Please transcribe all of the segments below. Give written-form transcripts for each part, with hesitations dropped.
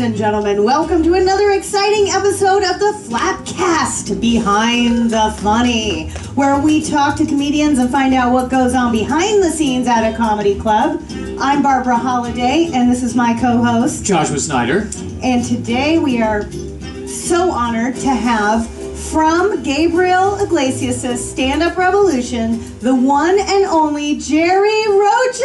and gentlemen, welcome to another exciting episode of the FlappCast, Behind the Funny, where we talk to comedians and find out what goes on behind the scenes at a comedy club. I'm Barbara Holliday, and this is my co-host, Joshua Snyder. And today we are so honored to have, from Gabriel Iglesias' Stand-Up Revolution, the one and only Jerry Rocha!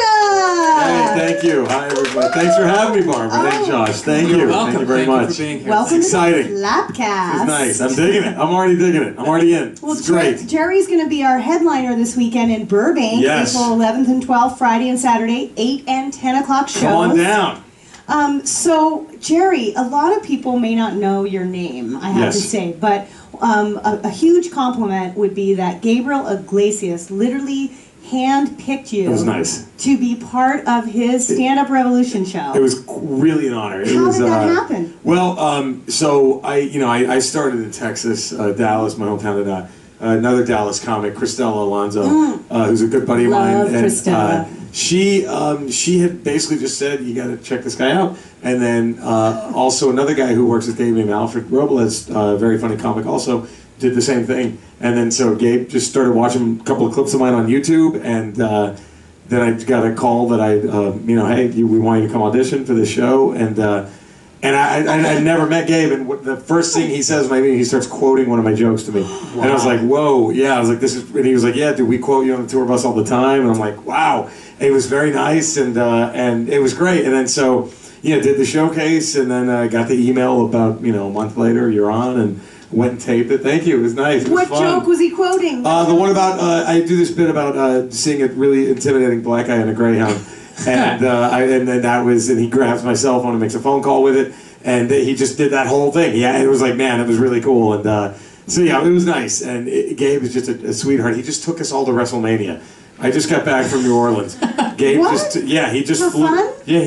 Hey, thank you. Hi, everybody. Thanks for having me, Barbara. Thanks, Josh. Thank you. Welcome. Thank you very much. For being here. Welcome it's exciting. to the FlappCast. It's nice. I'm digging it. I'm already digging it. I'm already in. Well, it's great. Jerry's going to be our headliner this weekend in Burbank, Yes. April 11th and 12th, Friday and Saturday, 8 and 10 o'clock shows. Come on down. So, Jerry, a lot of people may not know your name, I have to say, but a huge compliment would be that Gabriel Iglesias literally hand-picked you. It was nice. To be part of his Stand-Up Revolution show. It was really an honor. How did that happen? Well, so I started in Texas, Dallas, my hometown, and another Dallas comic, Christella Alonso, who's a good buddy of mine. Love Christella. She had basically just said, you got to check this guy out. And then also another guy who works with Gabe named Alfred Robles, a very funny comic also, did the same thing. And then so Gabe just started watching a couple of clips of mine on YouTube, and then I got a call that hey, we want you to come audition for this show. And I never met Gabe, and the first thing he says when I meet him, he starts quoting one of my jokes to me. Wow. And I was like, whoa, yeah. I was like, and he was like, yeah, dude, we quote you on the tour bus all the time. And I'm like, wow. And it was very nice, and it was great. And then so, did the showcase, and then got the email about, a month later, you're on, and went and taped it. Thank you. It was nice. It was what fun. joke was he quoting? The one about, I do this bit about seeing a really intimidating black guy in a Greyhound. And then that was, and he grabs my cell phone and makes a phone call with it, and he just did that whole thing. Yeah, it was like, man, it was really cool. And so yeah, it was nice. And Gabe is just a sweetheart. He just took us all to WrestleMania. I just got back from New Orleans. Gabe he just For flew. Fun? Yeah,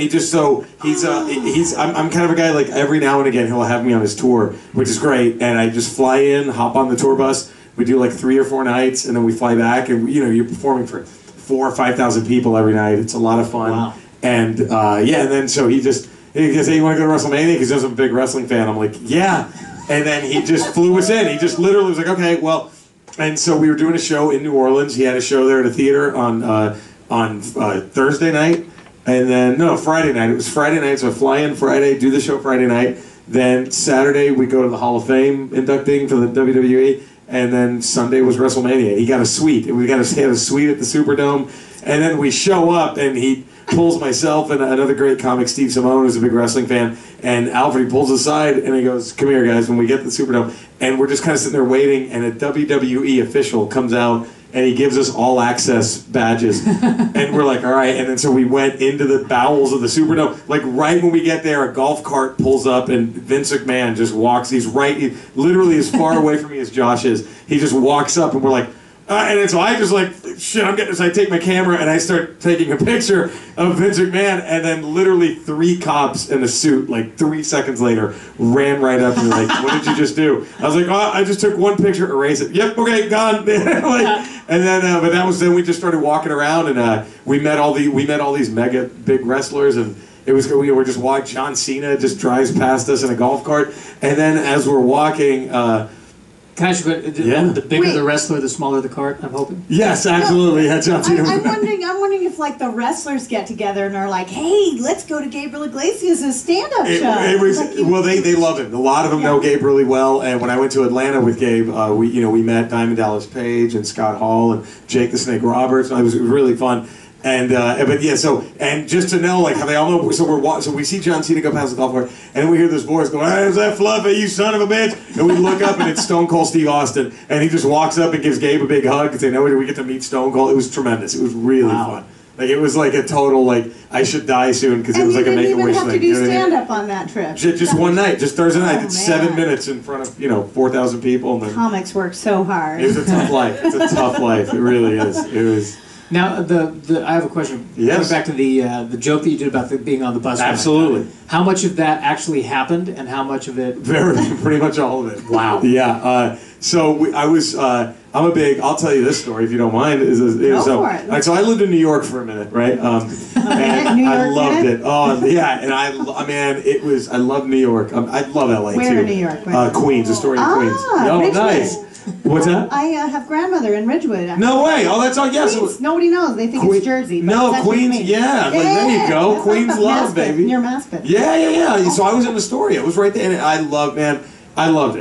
I'm kind of a guy, like, every now and again he'll have me on his tour, which is great. And I just fly in, hop on the tour bus. We do like 3 or 4 nights, and then we fly back, and you're performing for 4,000 or 5,000 people every night. It's a lot of fun. Wow. And and then so he goes, hey, you want to go to WrestleMania? Because he's a big wrestling fan. I'm like, yeah. And then he just flew us in. He just literally was like, okay, well. And so we were doing a show in New Orleans. He had a show there at a theater on Thursday night, and then Friday night. It was Friday night, so I fly in Friday, do the show Friday night. Then Saturday we go to the Hall of Fame inducting for the WWE. And then Sunday was WrestleMania. He got a suite. We had a suite at the Superdome. And then we show up, and he pulls myself and another great comic, Steve Simone, who's a big wrestling fan. And Alfred, he pulls us aside, and he goes, come here, guys, when we get to the Superdome. And we're just kind of sitting there waiting, and a WWE official comes out, and he gives us all access badges. And we're like, all right. And then so we went into the bowels of the Superdome. Like, right when we get there, a golf cart pulls up, and Vince McMahon just walks. He's literally as far away from me as Josh is. He just walks up, and we're like, and then so I just like, shit, I'm getting this. I take my camera, and I start taking a picture of Vince McMahon, and then literally 3 cops in a suit, like 3 seconds later, ran right up to me like, what did you just do? I was like, oh, I just took one picture, erase it. Yep, okay, gone. And then, but then we just started walking around, and we met all these mega big wrestlers, and we were just walking. John Cena just drives past us in a golf cart, and then as we're walking. Can I ask you, the bigger the wrestler, the smaller the cart, I'm hoping? Yes, absolutely. I'm wondering if, like, the wrestlers get together and are like, hey, let's go to Gabriel Iglesias' stand-up show. They love him. A lot of them know Gabe really well. And when I went to Atlanta with Gabe, we met Diamond Dallas Page and Scott Hall and Jake the Snake Roberts. And it was really fun. And and just to know, like, how they all know, so we see John Cena go past the golf cart, and then we hear this voice going, hey, is that Fluffy, you son of a bitch? And we look up, and it's Stone Cold Steve Austin, and he just walks up and gives Gabe a big hug, and say, no, we get to meet Stone Cold. It was tremendous. It was really fun. Like, it was like a total, like, I should die soon, because it was like a Make-A-Wish thing. And you didn't even have to do stand-up on that trip. Just one night, just Thursday night. It's 7 minutes in front of, 4,000 people. And then, comics work so hard. It was a tough life. It's a tough life. It really is. It was... Now, I have a question. Yes. Going back to the joke that you did about being on the bus. Absolutely. How much of that actually happened, and how much of it? Pretty much all of it. Wow. Yeah. So I was. I'm a big. I'll tell you this story if you don't mind. Go for it. All right, so I lived in New York for a minute, right? And New York I loved minute? it. Oh yeah, and man, it was. I love New York. I love LA Where too. in New York? Queens, Astoria, Queens. Oh, Ridgewood. nice. What's that? I have grandmother in Ridgewood. Actually. No way. Oh, that's all. Yes. Queens, nobody knows. They think it's Jersey. But No, it's actually Queens. Yeah. Like, there you go. Queens love, baby. Near Maspeth. Yeah. So I was in Astoria. It was right there, and I loved it. I love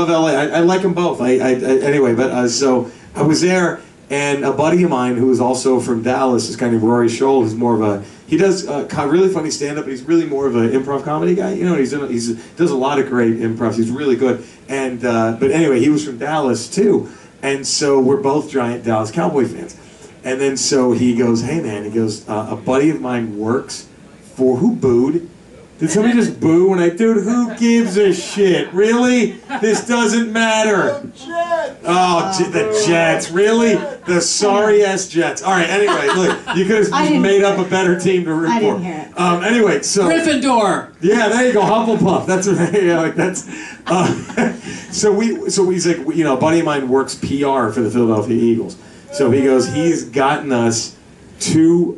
LA. I like them both. Anyway, but so I was there, and a buddy of mine who was also from Dallas, this guy named Rory Scholl, who's more of a, he does really funny stand-up, but he's really more of an improv comedy guy. You know, he does a lot of great improv. He's really good. And but anyway, he was from Dallas too, and so we're both giant Dallas Cowboy fans. And then so he goes, hey man, he goes, a buddy of mine works for, who booed? Did somebody just boo when dude, who gives a shit? Really? This doesn't matter. Oh, the Jets. Really? The sorry-ass Jets. All right, anyway, look, you could have just made up a better team to root for. I didn't hear it. Anyway, so... Gryffindor! Yeah, there you go, Hufflepuff. That's right. Yeah, like that's... so he's like, you know, a buddy of mine works PR for the Philadelphia Eagles. So he goes, he's gotten us free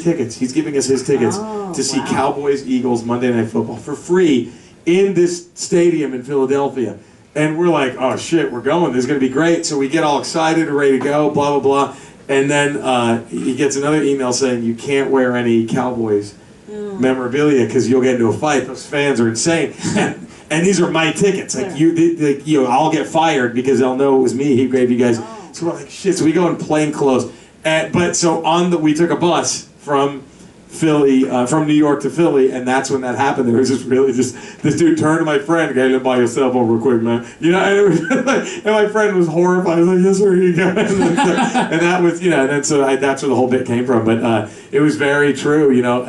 tickets. He's giving us his tickets to see Cowboys Eagles Monday Night Football for free in this stadium in Philadelphia. And we're like, oh shit, we're going. This is going to be great. So we get all excited and ready to go, blah, blah, blah. And then he gets another email saying you can't wear any Cowboys memorabilia because you'll get into a fight. Those fans are insane. And these are my tickets. Like I'll get fired because they'll know it was me. He gave you guys. So we're like, shit. So we go in plain clothes. We took a bus from Philly, from New York to Philly, and that's when that happened. There was this dude turned to my friend, okay, let buy your cell phone real quick, man. You know, and my friend was horrified. I was like, yes, sir, here you go. And that was, you know, and then so that's where the whole bit came from. But it was very true, you know.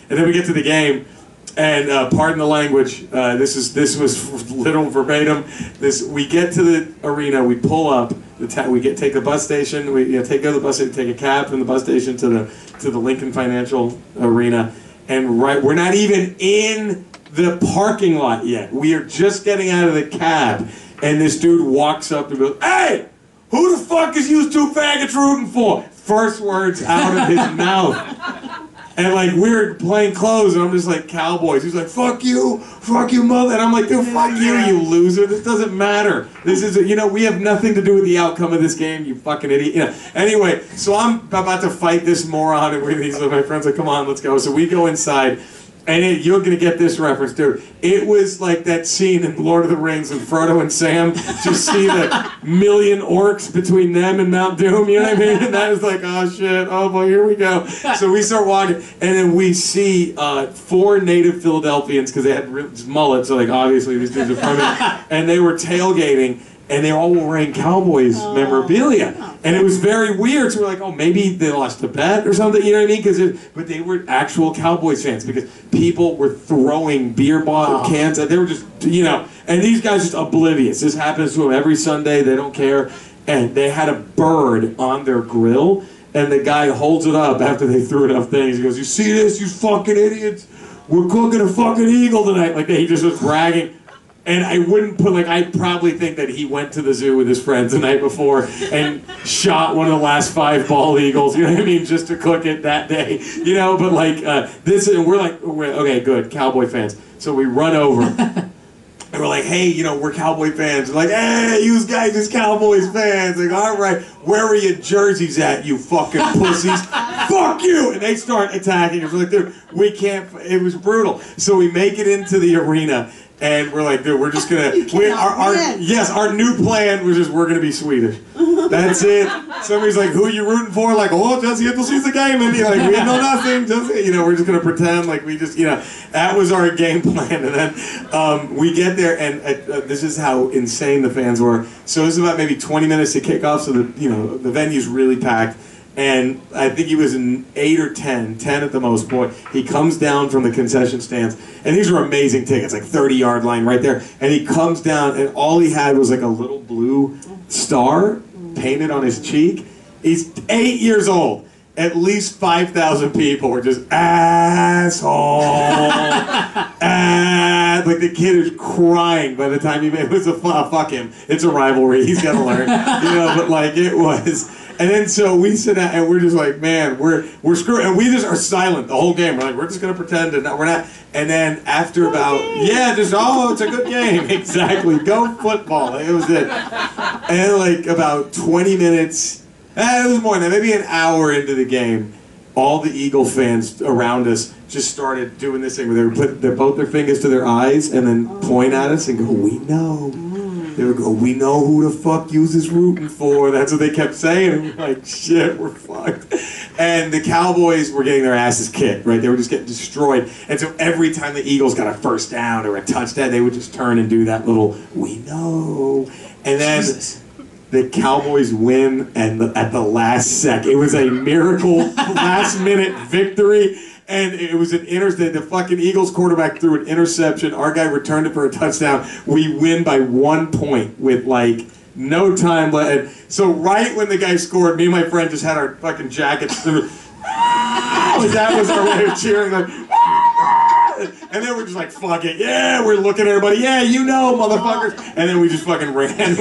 And then we get to the game. And pardon the language. This was literal verbatim. We get to the arena. We pull up. Take the bus station. We go to the bus station. Take a cab from the bus station to the Lincoln Financial Arena. And we're not even in the parking lot yet. We are just getting out of the cab, and this dude walks up and goes, "Hey, who the fuck is you two faggots rooting for?" First words out of his mouth. And like we're playing clothes, and I'm just like, Cowboys. He's like, fuck you, mother. And I'm like, dude, fuck you loser. This doesn't matter. This is, we have nothing to do with the outcome of this game, you fucking idiot. You know. Anyway, so I'm about to fight this moron, and my friends are like, come on, let's go. So we go inside. And you're gonna get this reference, dude. It was like that scene in Lord of the Rings when Frodo and Sam just see the million orcs between them and Mount Doom. You know what I mean? And that was like, oh shit, oh boy, here we go. So we start walking, and then we see 4 native Philadelphians because they had mullets. So like obviously these dudes are from it, and they were tailgating. And they all were wearing Cowboys memorabilia. And it was very weird. So we're like, oh, maybe they lost a bet or something, you know what I mean? But they were actual Cowboys fans because people were throwing beer bottle cans. They were just, and these guys just oblivious. This happens to them every Sunday. They don't care. And they had a bird on their grill. And the guy holds it up after they threw enough things. He goes, you see this, you fucking idiots? We're cooking a fucking eagle tonight. Like, he just was bragging. And I wouldn't I probably think that he went to the zoo with his friends the night before and shot one of the last 5 bald eagles, you know what I mean, just to cook it that day, but like, we're like, okay, good, Cowboy fans. So we run over, and we're like, hey, we're Cowboy fans. We're like, hey, you guys is Cowboys fans. Like, all right, where are your jerseys at, you fucking pussies? Fuck you! And they start attacking us. We're like, dude, we can't, it was brutal. So we make it into the arena. And we're like, dude, we're just gonna. Our new plan was we're gonna be Swedish. That's it. Somebody's like, who are you rooting for? Like, oh, Jesse sees the game, and you're like, we know nothing. We're just gonna pretend like we just, that was our game plan. And then we get there, and this is how insane the fans were. So this is about maybe 20 minutes to kick off. So the venue's really packed. And I think he was in 8 or 10 at the most. Boy, he comes down from the concession stands, and these were amazing tickets, like 30-yard line right there. And he comes down, and all he had was like a little blue star painted on his cheek. He's 8 years old, at least 5,000 people were just asshole. Like the kid is crying by the time he made it. Was a fuck him. It's a rivalry. He's got to learn. But like it was. And then so we sit down and we're just like, man, we're screwed. And we just are silent the whole game. We're like, we're just going to pretend and we're not. And then after about, it's a good game. Exactly. Go football. It was it. And then like about 20 minutes, it was more than that, maybe an hour into the game, all the Eagle fans around us just started doing this thing where they would put both their fingers to their eyes and then point at us and go, we know. They would go, we know who the fuck you is rooting for. That's what they kept saying. And we're like, shit, we're fucked. And the Cowboys were getting their asses kicked, right? They were just getting destroyed. And so every time the Eagles got a first down or a touchdown, they would just turn and do that little, we know. And then the Cowboys win, and at the last second, it was a miracle last-minute victory. And it was an the fucking Eagles quarterback threw an interception. Our guy returned it for a touchdown. We win by 1 point with like no time left. So right when the guy scored, me and my friend just had our fucking jackets through. That was our way of cheering. Like, and then we're just like, fuck it. Yeah, we're looking at everybody. Yeah, you know, motherfuckers. And then we just fucking ran.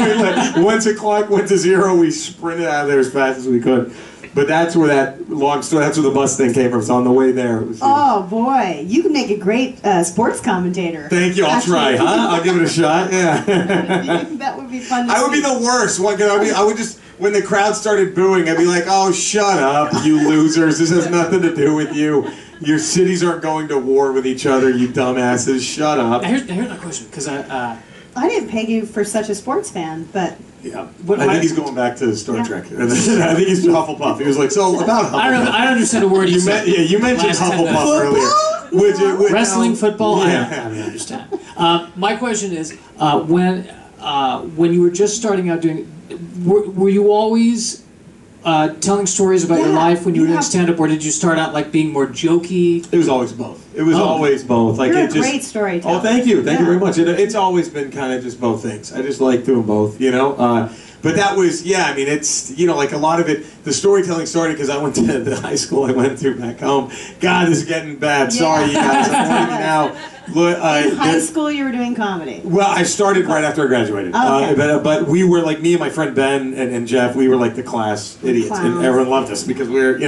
Once the clock went to 0, we sprinted out of there as fast as we could. But that's where that long story, that's where the bus thing came from. So on the way there, it was. Oh boy, you can make a great sports commentator. Thank you. I'll try, huh? I'll give it a shot. Yeah. That would be fun. I would be the worst. I would just, when the crowd started booing, I'd be like, "Oh, shut up, you losers! This has nothing to do with you. Your cities aren't going to war with each other, you dumbasses. Shut up." Now here's my question, because I didn't peg you for such a sports fan, but. Yeah, I think he's going back to Star Trek. I think he's Hufflepuff. He was like, so about Hufflepuff. I don't understand a word you said. You mentioned Hufflepuff earlier. Wrestling, football? Yeah. I don't understand. My question is, when you were just starting out doing, were you always telling stories about your life when you were doing stand-up, or did you start out like being more jokey? It was always both. It was always both. Like, you're a great storyteller. Oh, thank you. Thank you very much. It's always been kind of just both things. I just like doing both, you know? But that was, I mean, it's, like a lot of it, the storytelling started because I went to the high school I went to back home. God, this is getting bad. Sorry, you guys. I'm warning you now. Look, in high school, you were doing comedy. Well, I started right after I graduated. Okay. But we were like, me and my friend Ben and Jeff, we were like the class idiots. Clowns. And everyone loved us because we were,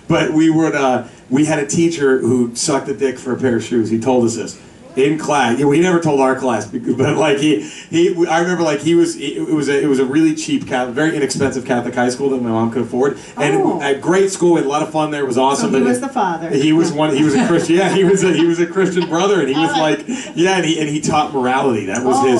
but we had a teacher who sucked a dick for a pair of shoes. He told us this. In class, he never told our class, but like I remember like it was a really cheap Catholic, very inexpensive Catholic high school that my mom could afford, and a great school. We had a lot of fun there. It was awesome. So he was the father. He was He was a Christian. Yeah, he was a Christian brother, and he was like, and he taught morality. That was his.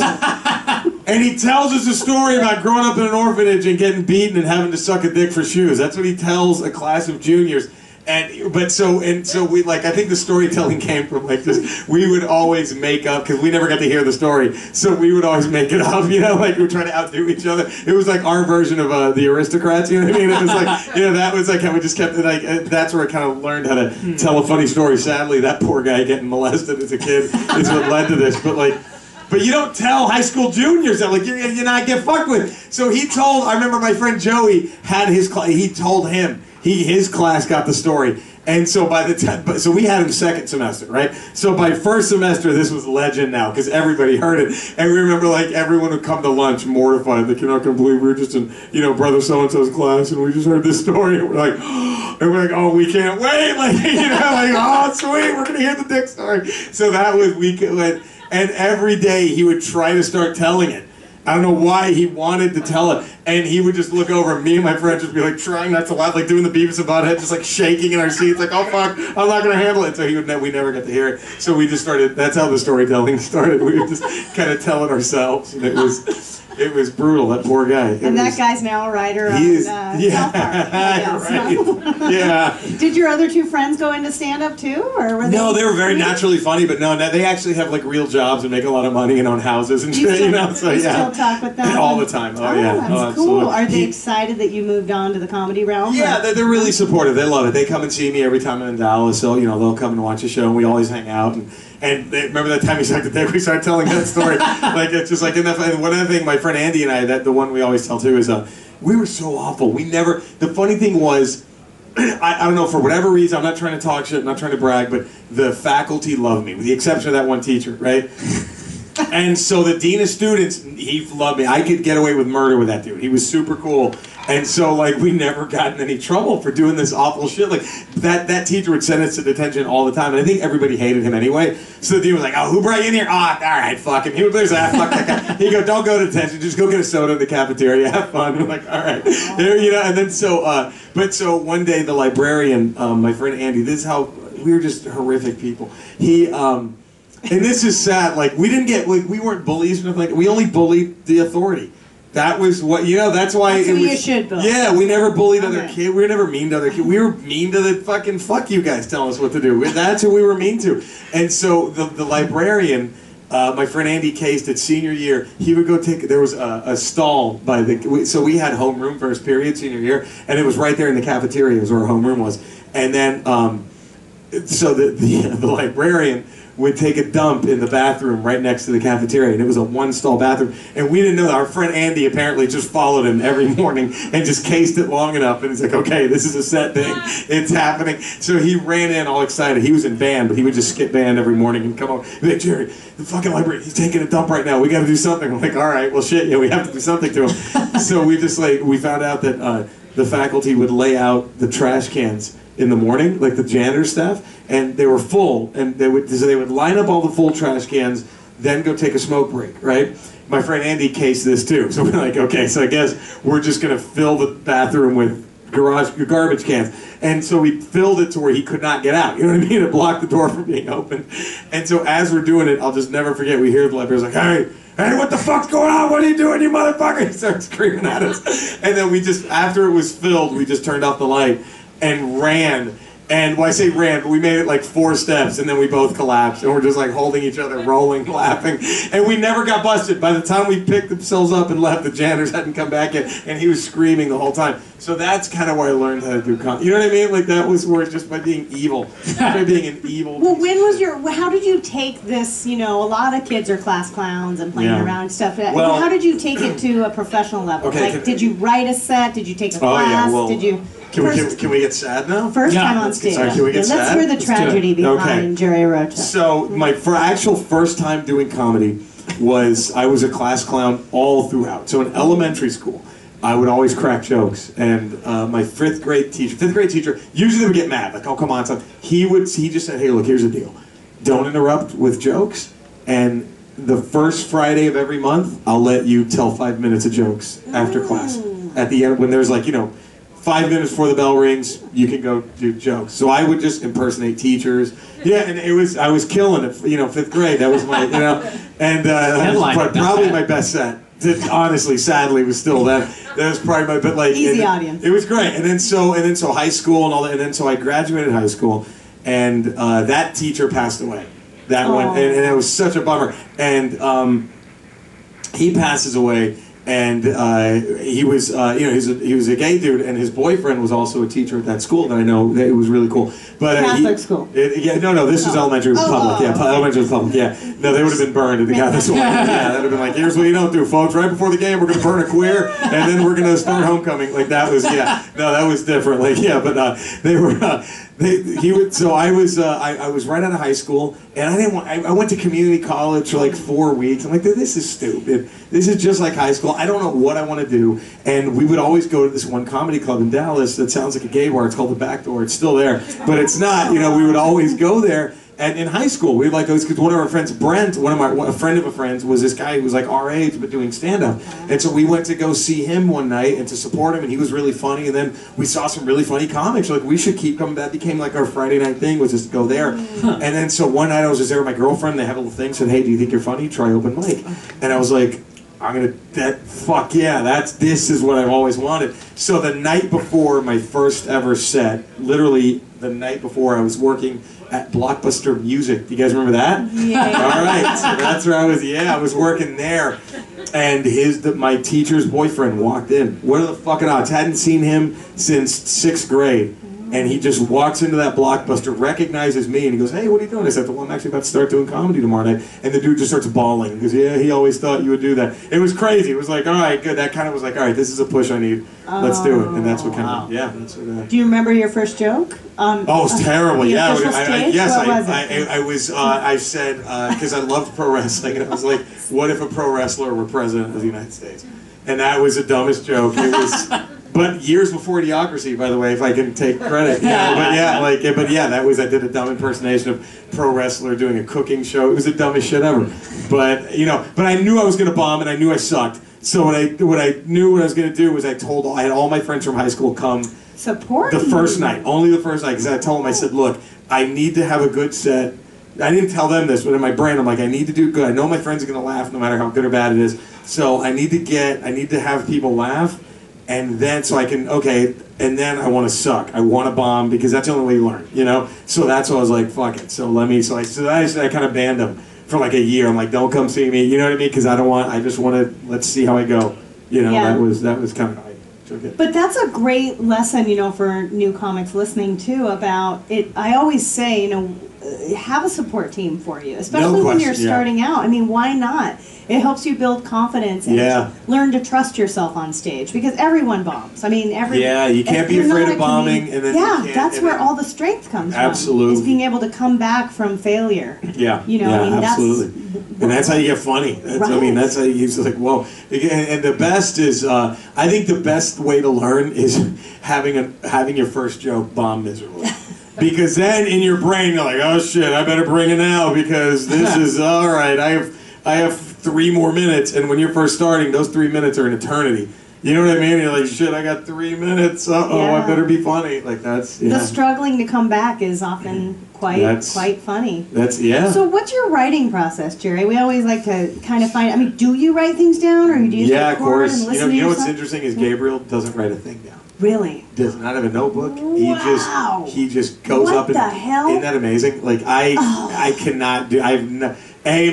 And he tells us a story about growing up in an orphanage and getting beaten and having to suck a dick for shoes. That's what he tells a class of juniors. So we I think the storytelling came from just we would always make up because we never got to hear the story, so we would always make it up, like we were trying to outdo each other. It was like our version of the Aristocrats, you know what I mean? It was like that was like how we just kept it that's where I kind of learned how to tell a funny story. Sadly, that poor guy getting molested as a kid is what led to this, but you don't tell high school juniors that, you're not get fucked with. So I remember my friend Joey had his class, he told him, his class got the story. And so so we had him second semester, right? So by first semester, this was legend now, because everybody heard it. And we remember, everyone would come to lunch mortified, you're not going to believe we were just in, brother so-and-so's class, and we just heard this story, and we're like, oh, we can't wait, oh, sweet, we're going to hear the dick story. So that was, and every day he would try to start telling it. I don't know why he wanted to tell it, and he would just look over, and me and my friend just be trying not to laugh, doing the Beavis and Butthead, just shaking in our seats, oh fuck, I'm not gonna handle it. So we never got to hear it. So we just started. That's how the storytelling started. We would just kind of tell it ourselves, and it was brutal. That poor guy. That guy's now a writer on South Park. Right. Yeah. Did your other two friends go into stand-up too, or were they? No, they were very naturally funny, but no, they actually have real jobs and make a lot of money and own houses and shit. So you still talk with them all the time. Oh yeah, that's cool. Are they excited that you moved on to the comedy realm? Yeah, they're really supportive. They love it. They come and see me every time I'm in Dallas. So they'll come and watch the show, and we always hang out. And remember that time he sucked the dick? We started telling that story. It's just and one other thing, my friend Andy and I, the one we always tell too, is we were so awful. The funny thing was, I don't know, for whatever reason, I'm not trying to talk shit, I'm not trying to brag, but the faculty loved me, with the exception of that one teacher, right? And so the dean of students, he loved me. I could get away with murder with that dude. He was super cool. And so, like, we never got in any trouble for doing this awful shit. Like, that teacher would send us to detention all the time, and I think everybody hated him anyway. So the dean was like, oh, who brought you in here? Oh, all right, fuck him. He would say, fuck that guy. He'd go, don't go to detention. Just go get a soda in the cafeteria. Have fun. We're like, all right. You know, and then so one day the librarian, my friend Andy, this is how, we were just horrific people. He, and this is sad, like, we didn't get, like, we weren't bullies or nothing like that. We only bullied the authority. That was what, you know, that's why that's it was. you should bully. Yeah, we never bullied other kids. We were never mean to other kids. We were mean to the fucking fuck you guys telling us what to do. That's who we were mean to. And so the librarian, my friend Andy Case, did senior year, he would go take, there was a stall by the, so we had homeroom first period senior year, and it was right there in the cafeteria is where our homeroom was. And then, so the librarian would take a dump in the bathroom right next to the cafeteria, and it was a one-stall bathroom, and we didn't know that. Our friend Andy apparently just followed him every morning and just cased it long enough, and he's like, okay, this is a set thing, it's happening. So he ran in all excited. He was in band, but he would just skip band every morning and come up, he'd be like, Jerry, the fucking library, he's taking a dump right now, we gotta do something. I'm like, all right, well shit, yeah, we have to do something to him. So we just like, we found out that the faculty would lay out the trash cans in the morning, like the janitor staff, and they were full, and they would line up all the full trash cans, then go take a smoke break, right? My friend Andy cased this too, so we're like, okay, so I guess we're just gonna fill the bathroom with garbage cans. And so we filled it to where he could not get out, you know what I mean? It blocked the door from being open. And so as we're doing it, I'll just never forget, we hear the librarian's like, hey, what the fuck's going on? What are you doing, you motherfucker? He starts screaming at us. And then we just, after it was filled, we just turned off the light and ran. And when I say ran, but we made it like 4 steps, and then we both collapsed, and we're just like holding each other, rolling, laughing, and we never got busted. By the time we picked themselves up and left, the janitors hadn't come back yet, and he was screaming the whole time. So that's kind of where I learned how to do comedy. You know what I mean? Like, that was where it's just by being evil, by being an evil. Well, how did you take this, you know, a lot of kids are class clowns and playing around and stuff. Well, how did you take it to a professional level? Okay, like, did you write a set? Did you take a class? Yeah, well, did you... Can we get sad now? First time on stage. Sorry, can we get sad? Let's hear the tragedy behind Jerry Rocha. So my actual first time doing comedy was, I was a class clown all throughout. So in elementary school, I would always crack jokes, and my fifth grade teacher, usually they would get mad, like, oh, come on, son. He just said, hey, look, here's the deal. Don't interrupt with jokes, and the first Friday of every month, I'll let you tell 5 minutes of jokes after class. At the end, when there's like, you know, 5 minutes before the bell rings, you can go do jokes. So I would just impersonate teachers. Yeah, and I was killing it, you know, 5th grade. That was my, you know, and that was probably my best set. Honestly, sadly, was still that. That was probably my, but like, easy audience. It was great. And then so high school and all that, and then so I graduated high school, and that teacher passed away. That one, and it was such a bummer. And he passes away. And he was, you know, he was a gay dude, and his boyfriend was also a teacher at that school that I know. That it was really cool. But Catholic school. No, this was elementary. It was public. Yeah, elementary was public. Yeah, no, they would have been burned if they got this one. Yeah, that would have been like, here's what you don't do, folks. Right before the game, we're gonna burn a queer, and then we're gonna start homecoming. Like that was, yeah, no, that was different. Like, yeah, but they were. So I was right out of high school, and I went to community college for like 4 weeks. I'm like, this is stupid. This is just like high school. I don't know what I want to do. And we would always go to this one comedy club in Dallas that sounds like a gay bar. It's called The Back Door. It's still there, but it's not. You know, we would always go there. And in high school, we'd like those, because one of our friends, Brent, a friend of a friend's, was this guy who was like our age but doing stand-up. And so we went to go see him one night and to support him, and he was really funny. And then we saw some really funny comics. We're like, we should keep coming. That became like our Friday night thing, was just to go there. And then so one night I was just there with my girlfriend. They had a little thing, said, hey, do you think you're funny? Try open mic. And I was like, fuck yeah, this is what I've always wanted. So the night before my first ever set, literally the night before, I was working at Blockbuster Music. Do you guys remember that? Yeah. All right, so that's where I was. Yeah, I was working there, and my teacher's boyfriend walked in. What are the fucking odds? Hadn't seen him since 6th grade, And he just walks into that Blockbuster, recognizes me, and he goes, "Hey, what are you doing?" I said, "Well, I'm actually about to start doing comedy tomorrow night." And the dude just starts bawling. He goes, "Yeah, he always thought you would do that." It was crazy. It was like, all right, good. That kind of was like, all right, this is a push I need. Let's do it. And that's what kind of, yeah. That's what, Do you remember your first joke? Oh, it was terrible. Yeah, I said, because I loved pro wrestling, and I was like, what if a pro wrestler were president of the United States? And that was the dumbest joke. It was, but years before Idiocracy, by the way, if I can take credit. I did a dumb impersonation of pro wrestler doing a cooking show. It was the dumbest shit ever. But I knew I was going to bomb, and I knew I sucked. So what I knew what I was going to do was I had all my friends from high school come support the first night, only the first night, because I told them, I said, look, I need to have a good set. I didn't tell them this, but in my brain, I'm like, I need to do good. I know my friends are going to laugh no matter how good or bad it is. So I need to have people laugh, and then so I can, and then I want to suck. I want to bomb, because that's the only way you learn, you know? So that's why I was like, fuck it. So I kind of banned them for like a year. I'm like, don't come see me, you know what I mean? Because I just want to, let's see how I go. You know, that was kind of how I took it. But that's a great lesson, you know, for new comics listening too about it. I always say, you know, have a support team for you, especially when you're starting out. I mean, why not? It helps you build confidence and learn to trust yourself on stage, because everyone bombs. I mean, you can't be afraid of bombing, and then that's where all the strength comes from. Absolutely, it's being able to come back from failure. Yeah, you know, I mean, absolutely. And that's how you get funny. I mean, that's how you like, whoa. And the best is, I think the best way to learn is having your first joke bomb miserably. Because then in your brain you're like, oh shit, I better bring it now, because this is all right. I have 3 more minutes, and when you're first starting, those 3 minutes are an eternity. You know what I mean? You're like, shit, I got 3 minutes. I better be funny. Like that's the struggling to come back is often quite funny. So what's your writing process, Jerry? We always like to kind of find. I mean, do you write things down, or do you just record of course. And listen to you know yourself? what's interesting is Gabriel doesn't write a thing down. Really? Does not have a notebook. Wow. He just goes what up and the hell? Isn't that amazing? Like I cannot do.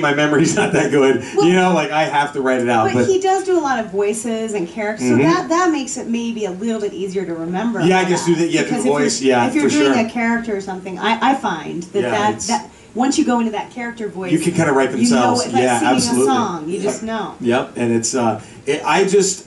My memory's not that good. Well, you know, like I have to write it out. But he does do a lot of voices and characters, so that makes it maybe a little bit easier to remember. Yeah, I guess do that. Yeah, the voice. If you're doing a character or something, I find that once you go into that character voice, you can kind of write themselves. You know, it's like singing absolutely. a song. You just know. Yep, and it's it's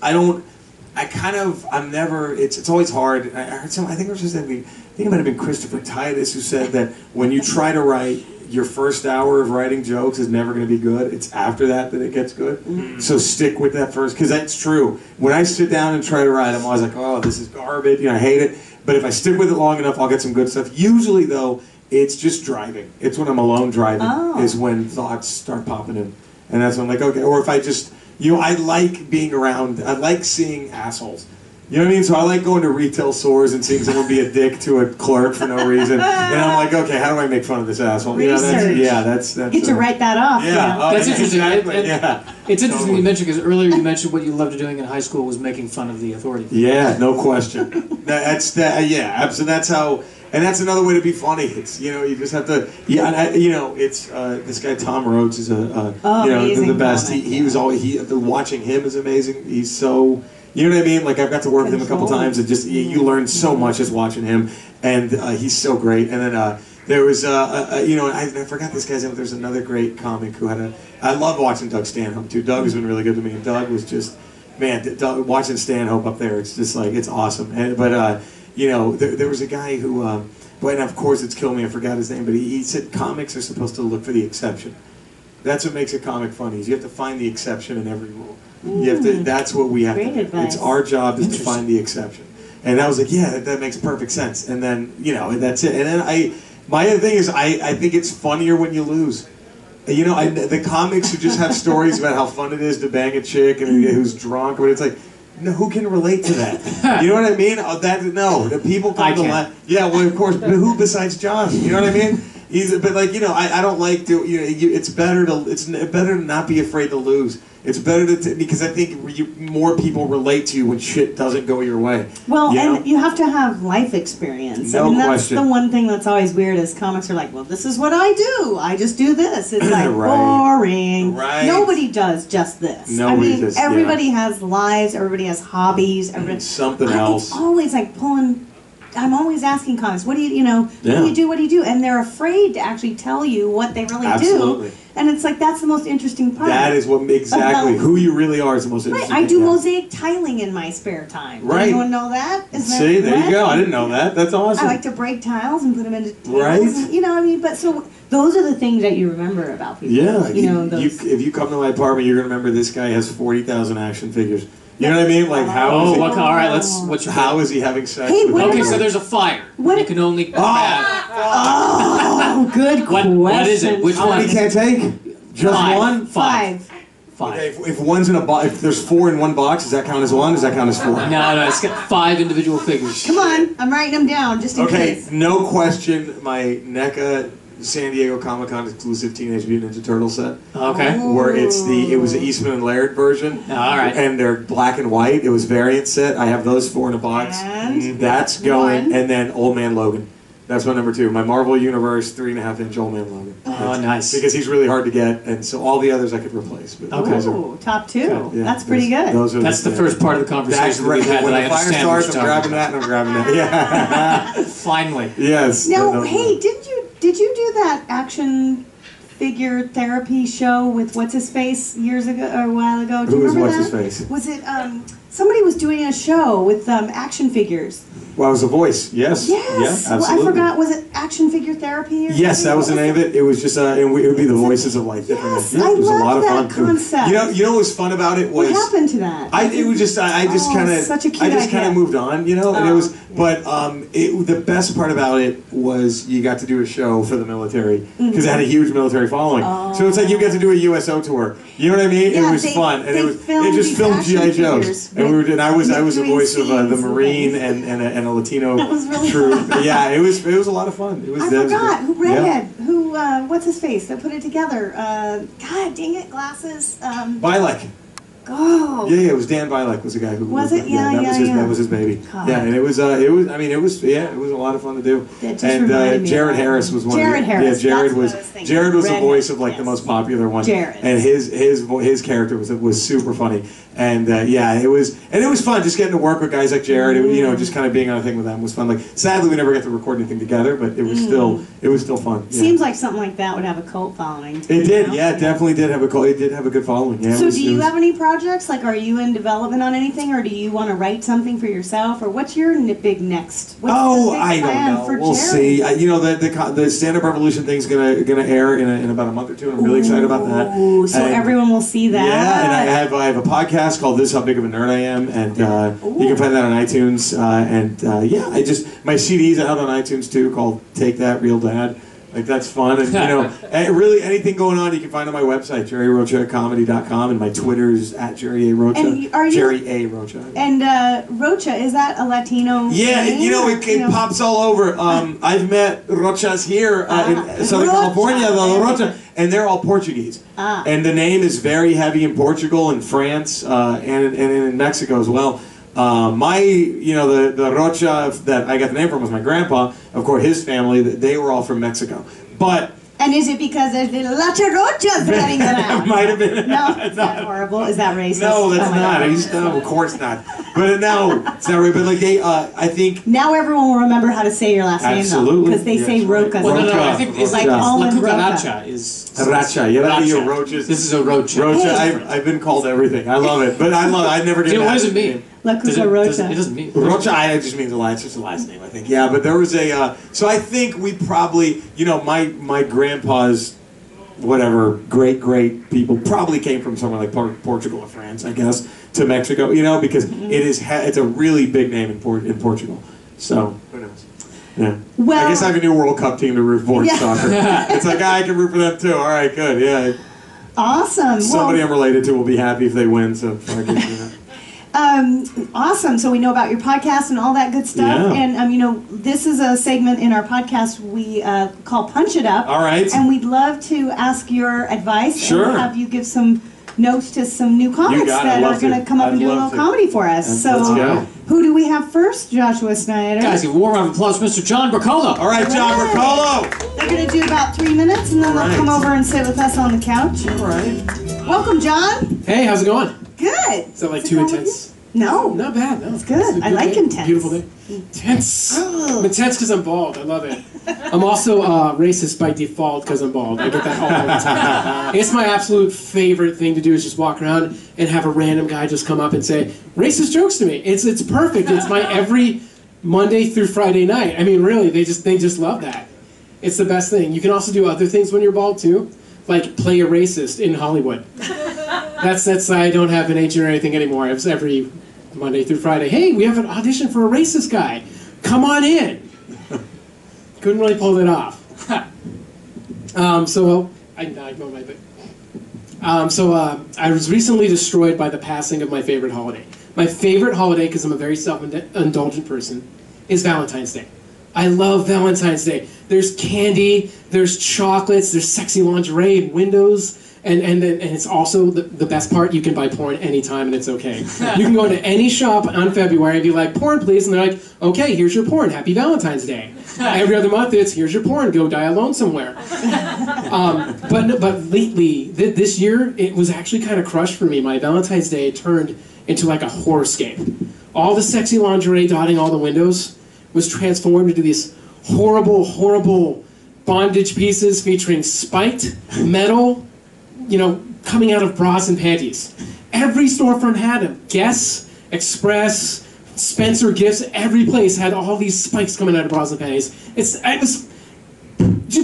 always hard. I heard I think it might have been Christopher Titus who said that when you try to write, your first hour of writing jokes is never going to be good. It's after that it gets good. Mm-hmm. So stick with that first, because that's true. When I sit down and try to write, I'm always like, oh, this is garbage. You know, I hate it. But if I stick with it long enough, I'll get some good stuff. Usually, though, it's just driving. It's when I'm alone driving is when thoughts start popping in. And that's when I'm like, okay. Or if I just, I like being around. I like seeing assholes. You know what I mean? So I like going to retail stores and seeing someone be a dick to a clerk for no reason. And I'm like, okay, how do I make fun of this asshole? Research. That's get to write that off. Yeah. That's interesting. It's interesting you mentioned, because earlier you mentioned what you loved doing in high school was making fun of the authorities. Yeah, no question. Absolutely. That's how. And that's another way to be funny. It's you just have to. It's this guy Tom Rhodes is the best. He was always watching him is amazing. He's so. You know what I mean? Like, I've got to work with him a couple times, and just you learn so much just watching him, and he's so great. And then there was I forgot this guy's name. There's another great comic who had I love watching Doug Stanhope too. Doug has been really good to me, and Doug was just watching Stanhope up there. It's just like it's awesome. There was a guy who, and of course it's killed me. I forgot his name, but he said comics are supposed to look for the exception. That's what makes a comic funny. Is you have to find the exception in every rule. You have to. That's what we have to do. Advice. It's our job is to find the exception. And I was like, yeah, that makes perfect sense. And then that's it. And then my other thing is I think it's funnier when you lose. The comics who just have stories about how fun it is to bang a chick and who's drunk, but it's like, no, who can relate to that? You know what I mean? The people come to laugh. Yeah, well, of course, but who besides John? You know what I mean? I don't like to. It's better to not be afraid to lose. It's better because I think more people relate to you when shit doesn't go your way. Well, and you have to have life experience. No that's question. The one thing that's always weird is comics are like, well, this is what I do. I just do this. It's like right. boring. Right. Nobody does just this. Everybody has lives. Everybody has hobbies. Something else. It's always like pulling I'm always asking comics, what do you know, what do you do, what do you do? And they're afraid to actually tell you what they really do. And it's like, that's the most interesting part. That is what, exactly, who you really are is the most interesting I do mosaic tiling in my spare time. Right. Anyone know that? See, there you go. I didn't know that. That's awesome. I like to break tiles and put them into tables. Right. And, you know, I mean, but so those are the things that you remember about people. Yeah. You know, those. If you come to my apartment, you're going to remember this guy has 40,000 action figures. You know what I mean? Like, how is he, all right, what's your how is he having sex with Okay, so there's a fire. You can only good question. What is it? Which one? He can't take? Just one? Five. Okay, if one's in a box, if there's 4 in one box, does that count as one? Does that count as 4? No, it's got 5 individual figures. Come on, I'm writing them down just in case. Okay, no question, my NECA San Diego Comic-Con exclusive Teenage Mutant Ninja Turtle set. Okay. Where it was the Eastman and Laird version. All right. And they're black and white. It was variant set. I have those 4 in a box. And that's going. And then Old Man Logan. That's my number 2. My Marvel Universe 3.5-inch Old Man Logan. Oh, nice. Because he's really hard to get, and so all the others I could replace. But Ooh, top 2. That's pretty good. That's the first part of the conversation that we've had that I understand. When the fire starts, I'm grabbing that and I'm grabbing that. Yeah. Finally. Yes. Now, hey, did you do that action figure therapy show with what's-his-face years ago, or a while ago? Do you remember that? Who was what's-his-face? Was it, somebody was doing a show with action figures. Well, I was a voice, yes. Yes. Yeah, absolutely. Well, I forgot, was it action figure therapy? Or yes, that was the name of it. It was just, it would be the voices of like different. Yes, it was a lot of fun. Concept. You know what was fun about it was. What happened to that? I just kind of moved on, you know, and it was. But the best part about it was you got to do a show for the military because it had a huge military following. So it's like you get to do a USO tour. You know what I mean? Yeah, it was fun, and they just filmed GI Joes, and I was the voice of the Marine and a Latino troop. Yeah, it was a lot of fun. I forgot who redhead, who what's his face that put it together. God dang it, glasses. Bilek. Oh. Yeah, it was Dan Bilek was the guy who was it. That was his baby. God. Yeah, and it was a lot of fun to do. And Jared Harris was one. Jared Harris. Yeah, Jared was the voice of like the most popular one. Jared. And his character was super funny. And it was fun just getting to work with guys like Jared. You know, just kind of being on a thing with them was fun. Like, sadly, we never got to record anything together, but it was still fun. Yeah. Seems like something like that would have a cult following. It did, yeah, it definitely did have a cult. It did have a good following. Yeah. So, do you have any projects? Like, are you in development on anything, or do you want to write something for yourself, or what's your big next? I don't know. We'll see. You know, the Stand Up Revolution thing's gonna air in about a month or 2. And I'm really excited about that. Ooh, so everyone will see that. Yeah, and I have a podcast called This Is How Big of a Nerd I Am, and you can find that on iTunes. My CD's out on iTunes too, called Take That Real Dad. Like, that's fun, and you know, really anything going on you can find on my website, jerryrochacomedy.com, and my Twitter's at Jerry A. Rocha. And Jerry A. Rocha. And Rocha, is that a Latino name? You know, it pops all over. I've met Rochas here in Southern California, the Rocha, and they're all Portuguese. And the name is very heavy in Portugal and France and in Mexico as well. The Rocha that I got the name from was my grandpa. Of course, his family, they were all from Mexico. And is it because there's little Rochas running around? Might have been. No, is that horrible? Is that racist? No, that's not. No, of course not. But no, it's not right. But like I think now everyone will remember how to say your last name though, because they say Rocha. Well, no, I think it's like La Cucaracha is. Racha, yeah, Roaches. This is a Rocha. Rocha, I've been called everything. I love it, but I never get. What does it mean? La Cucaracha. It doesn't mean. Rocha, it just means it's just a last name, I think. Yeah, but there was a. So I think we probably, my grandpa's, whatever, great people probably came from somewhere like Portugal or France, I guess, to Mexico. Because it's a really big name in Portugal. So who knows? Yeah. Well, I guess I have a new World Cup team to root for in soccer. It's like, I can root for them too. All right, good. Yeah. Awesome. Somebody I'm related to will be happy if they win. So I can do that. Awesome. So we know about your podcast and all that good stuff. Yeah. And, this is a segment in our podcast we call Punch It Up. All right. And we'd love to ask your advice. Sure. And have you give some notes to some new comics that are going to come up and do a little comedy for us. Let's go. Who do we have first, Joshua Snyder? Guys, give a warm round of applause for Mr. John Bercolo. All right, John Bercolo. They're going to do about 3 minutes, and then they'll come over and sit with us on the couch. All right. Welcome, John. Hey, how's it going? Good. Is that like too intense? No. Not bad, no. It's good. I like intense. Beautiful day. Intense. Oh. I'm intense because I'm bald. I love it. I'm also racist by default because I'm bald. I get that all the time. It's my absolute favorite thing to do is just walk around and have a random guy just come up and say racist jokes to me. It's perfect. It's my every Monday through Friday night. I mean, really, they just love that. It's the best thing. You can also do other things when you're bald too, like play a racist in Hollywood. That's I don't have an agent or anything anymore. It's every Monday through Friday. Hey, we have an audition for a racist guy. Come on in. Couldn't really pull it off. So I was recently destroyed by the passing of my favorite holiday. My favorite holiday, because I'm a very self-indulgent person, is Valentine's Day. I love Valentine's Day. There's candy, there's chocolates, there's sexy lingerie and windows. And it's also the best part, you can buy porn anytime and it's okay. You can go into any shop on February and be like, porn please, and they're like, okay, here's your porn, happy Valentine's Day. Every other month it's, here's your porn, go die alone somewhere. But lately, this year, it was actually kind of crushed for me. My Valentine's Day turned into like a horrorscape. All the sexy lingerie dotting all the windows was transformed into these horrible, horrible bondage pieces featuring spiked metal, coming out of bras and panties. Every storefront had them. Guess, Express, Spencer Gifts, every place had all these spikes coming out of bras and panties.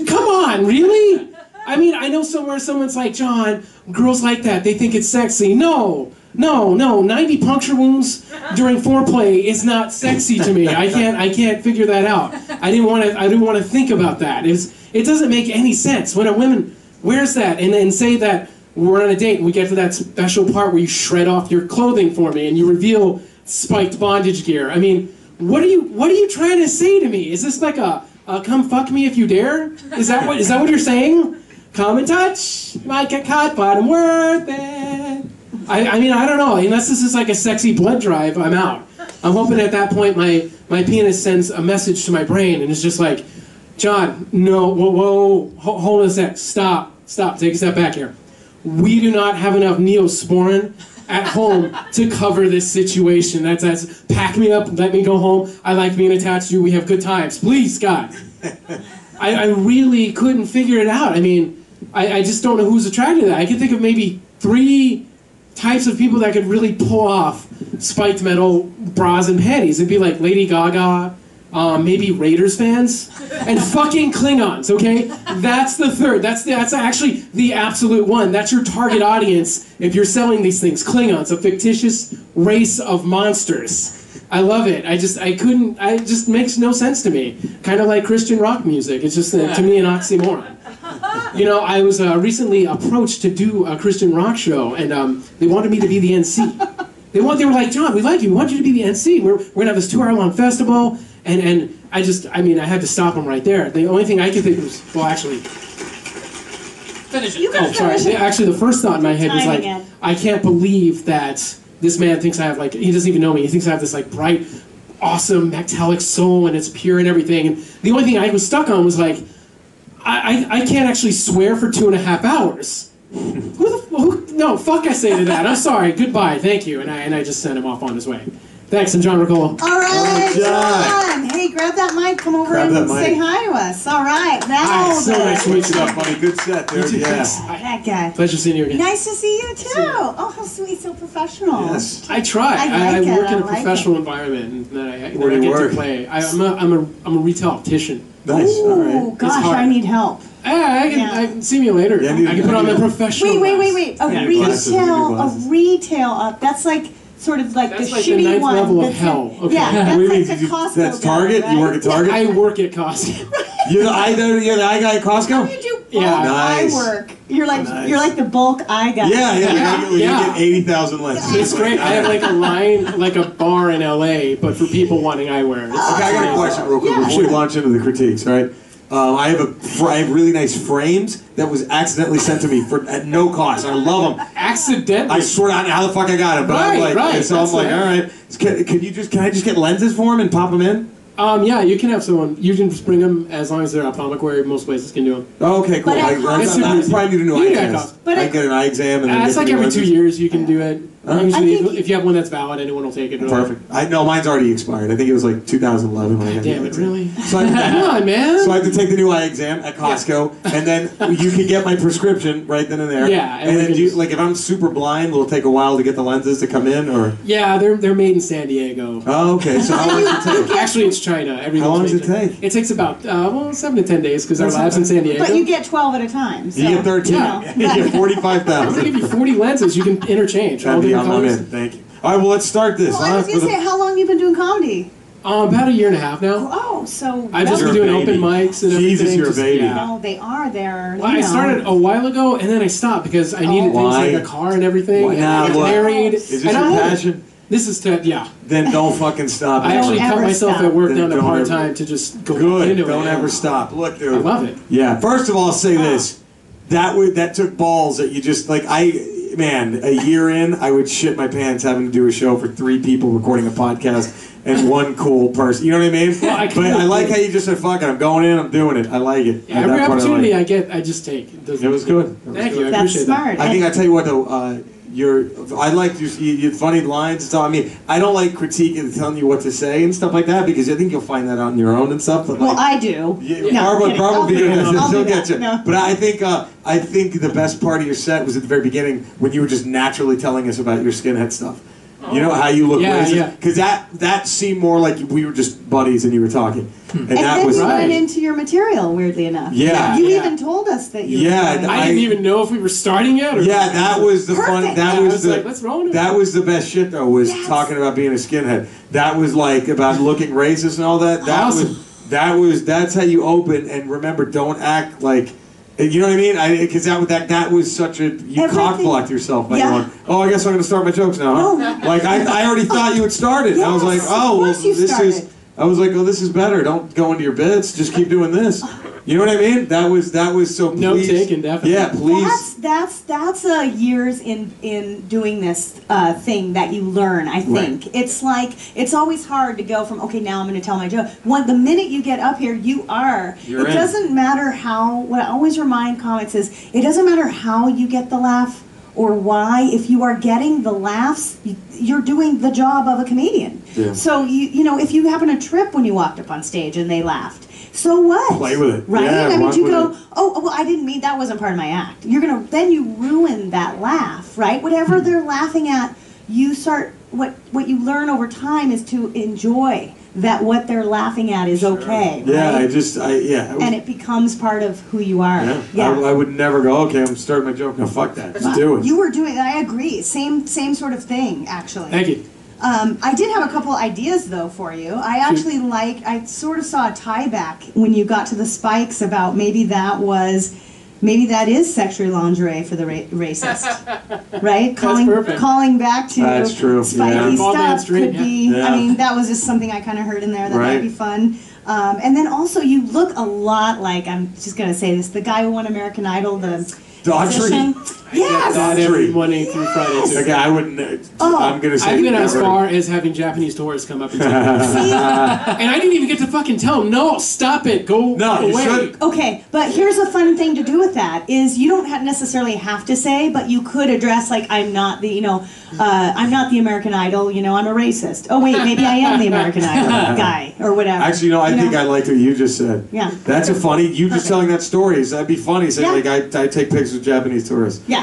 Come on, really? I mean, I know somewhere someone's like, John, girls like that, they think it's sexy. No, 90 puncture wounds during foreplay is not sexy to me. I can't figure that out. I didn't want to think about that. It doesn't make any sense when a woman wears that and then say that we're on a date and we get to that special part where you shred off your clothing for me and you reveal spiked bondage gear. I mean, what are you trying to say to me? Is this like a come fuck me if you dare? Is that what you're saying? Come and touch, might get caught, but I'm worth it. I mean, I don't know. Unless this is like a sexy blood drive, I'm out. I'm hoping at that point my penis sends a message to my brain and it's just like, John, no, whoa, hold on a sec, stop, take a step back here. We do not have enough Neosporin at home to cover this situation. That's pack me up, let me go home. I like being attached to you, we have good times. Please, God. I really couldn't figure it out. I mean, I just don't know who's attracted to that. I can think of maybe 3 types of people that could really pull off spiked metal bras and panties. It'd be like Lady Gaga, maybe Raiders fans, and fucking Klingons, okay? That's the third. That's actually the absolute one. That's your target audience if you're selling these things. Klingons, a fictitious race of monsters. I love it. It just makes no sense to me. Kind of like Christian rock music. It's just, to me, an oxymoron. I was recently approached to do a Christian rock show, and they wanted me to be the MC. They were like, John, we like you. We want you to be the MC. We're going to have this 2-hour-long festival. And I had to stop him right there. The only thing I could think was, well, actually... Finish it. Oh, sorry. Actually, the first thought in my head was like, I can't believe that this man thinks I have, like, he doesn't even know me. He thinks I have this, like, bright, awesome, metallic soul, and it's pure and everything. And the only thing I was stuck on was, like, I can't actually swear for 2.5 hours. No, fuck I say to that. I'm sorry. Goodbye. Thank you. And I just sent him off on his way. Thanks, I'm John Ricola. All right, John. Hey, grab that mic, come over and say hi to us. All right, now Hi, so nice to meet you. Buddy, good set there. Yeah. that guy. Pleasure seeing you again. Nice to see you too. Oh, how sweet, so professional. Yes. I try. I I like work it, in a I like professional environment that I Where do you get work? to play. I'm a retail optician. Nice. All Oh right. gosh, hard. I need help. I can see me later. Yeah, I can put on the professional. Wait. Glasses, A retail up. That's like sort of like That's the like the shitty ninth one. level of that's hell. Okay. Yeah, that's What do you like mean? the Costco. That's guy, Target? right? You work at Target? I work at Costco. You're the eye guy at Costco? You do bulk Yeah. eye Nice. work. You're like Nice. you're like the bulk eye guy. Yeah. You Yeah. get 80,000 lenses. It's great. I have like a line, like a bar in LA, but for people wanting eyewear. Okay, I got a question real quick before we launch into the critiques, all right? I have really nice frames that was accidentally sent to me at no cost. I love them. Accidentally. I swear I don't know how the fuck I got them, but I'm like, Right. and so I'm like, all right, can I just get lenses for them and pop them in? Yeah, you can have someone. You can just bring them as long as they're ophthalmic wear. Most places can do them. Oh, okay, cool. But I at Costco- probably need a new eye Yeah, test. but I get an eye exam and then It's get like the new every 2 lenses. years you can do it. Usually, I think- if you have one that's valid, anyone will take it. Perfect. I know mine's already expired. I think it was like 2011 when I got Damn it, really? So I had to- Come on, man. So I had to take the new eye exam at Costco, and then you can get my prescription right then and there. Yeah, and and we then can you, just- like if I'm super blind, will it take a while to get the lenses to come in, or? Yeah, they're made in San Diego. Oh, okay. So how long does it take? Actually, it's China. Everything's How long does made it in- take? It takes about 7 to 10 days because our That's lab's in not San Diego. But you get 12 at a time. So, You get 13. Yeah. You get I'm gonna 45,000. give you 40 lenses. You can interchange. All I'm different in. colors. Thank you. All right. Well, let's start this. Well, I was going to say, how long you been doing comedy? About a year and a half now. Oh, so... I've just You're been a doing baby. open mics and Jesus, everything. you're a just- baby. Yeah. No, they are there. Well, I started a while ago, and then I stopped because I needed things Why? like a car and everything. Why And not? I get What? married. Is this and your I'm older. passion? This is yeah. Then don't fucking stop. I it. actually cut ever myself stop. at work Then down to don't part ever- time to just go Good. into Don't it. ever stop. Look, dude. I love it. Yeah. First of all, I'll say this. That took balls that you just like. Man, a year in, I would shit my pants having to do a show for 3 people recording a podcast and 1 cool person. You know what I mean? Well, but I like how you just said, "Fuck it, I'm going in, I'm doing it." I like it. Yeah, every opportunity I get, I just take. It was good. It was Thank good. you. I That's appreciate smart. that. I think I tell you what though, I like your funny lines and stuff. I mean, I don't like critiquing and telling you what to say and stuff like that because I think you'll find that on your own and stuff. But Well, like, I do. yeah, No, Barbara kidding. probably I'll do that. I'll she'll do get that. you. No. But I think the best part of your set was at the very beginning when you were just naturally telling us about your skinhead stuff. You know how you look Yeah, racist? yeah. Because that seemed more like we were just buddies and you were talking, and And that then was you right. went into your material, weirdly enough. Yeah. You Yeah. even told us that you Yeah, were doing I it. didn't even know if we were starting yet. Or Yeah, that was the fun. Perfect. That Yeah, I was was the like, let's roll it. that was the best shit though. Was Yes. talking about being a skinhead. That was like about looking racist and all that. Awesome. That's how you open. And remember, don't act like. You know what I mean? Because that was such a you Everything- cock blocked yourself by Yeah. going. Oh, I guess I'm going to start my jokes now. Huh? No. Like I already thought you had started. I was like, Yes, oh, of well, course you this started. is. I was like, oh, this is better. Don't go into your bits. Just keep doing this. You know what I mean? That was so. Note Please, taken, definitely. Yeah, please. Well, that's years in doing this thing that you learn. I think it's like it's always hard to go from okay, now I'm going to tell my joke. The minute you get up here, You're it in. doesn't matter how. What I always remind comics is it doesn't matter how you get the laugh or why. If you are getting the laughs, you're doing the job of a comedian. Yeah. So you know if you happen to trip when you walked up on stage and they laughed. So what? Play with it. Right? Yeah, I mean, run you with go, it. oh, well, I didn't mean that wasn't part of my act. Then you ruin that laugh, right? Whatever they're laughing at, you start, what you learn over time is to enjoy that what they're laughing at is okay. Yeah, right? And And it becomes part of who you are. Yeah. I would never go, okay, I'm starting my joke. No, fuck that. Just do it. You were doing, I agree, same sort of thing, actually. Thank you. I did have a couple ideas though for you. I sort of saw a tie back when you got to the spikes about maybe that is sexual lingerie for the racist, right? perfect. Calling back to That's true, spiky yeah. Ball man stuff street, could be. yeah. I mean, that was just something I kind of heard in there that Right. might be fun. And then also, you look a lot like, I'm just gonna say this, the guy who won American Idol, the Daughtry. musician. Yes. That every Monday through Friday too. Okay, I wouldn't. Oh. I'm gonna say. I've been as never. far as having Japanese tourists come up and tell me. See? And I didn't even get to fucking tell them, no, stop it, go No, you away. shouldn't. Okay, but here's a fun thing to do with that is you don't necessarily have to say, but you could address like I'm not the I'm not the American Idol, I'm a racist. Oh wait, maybe I am the American Idol guy or whatever. Actually, I think I liked what you just said. Yeah. That's a funny. You just telling that story. That'd be funny. Say Yeah. like I take pictures of Japanese tourists. Yeah.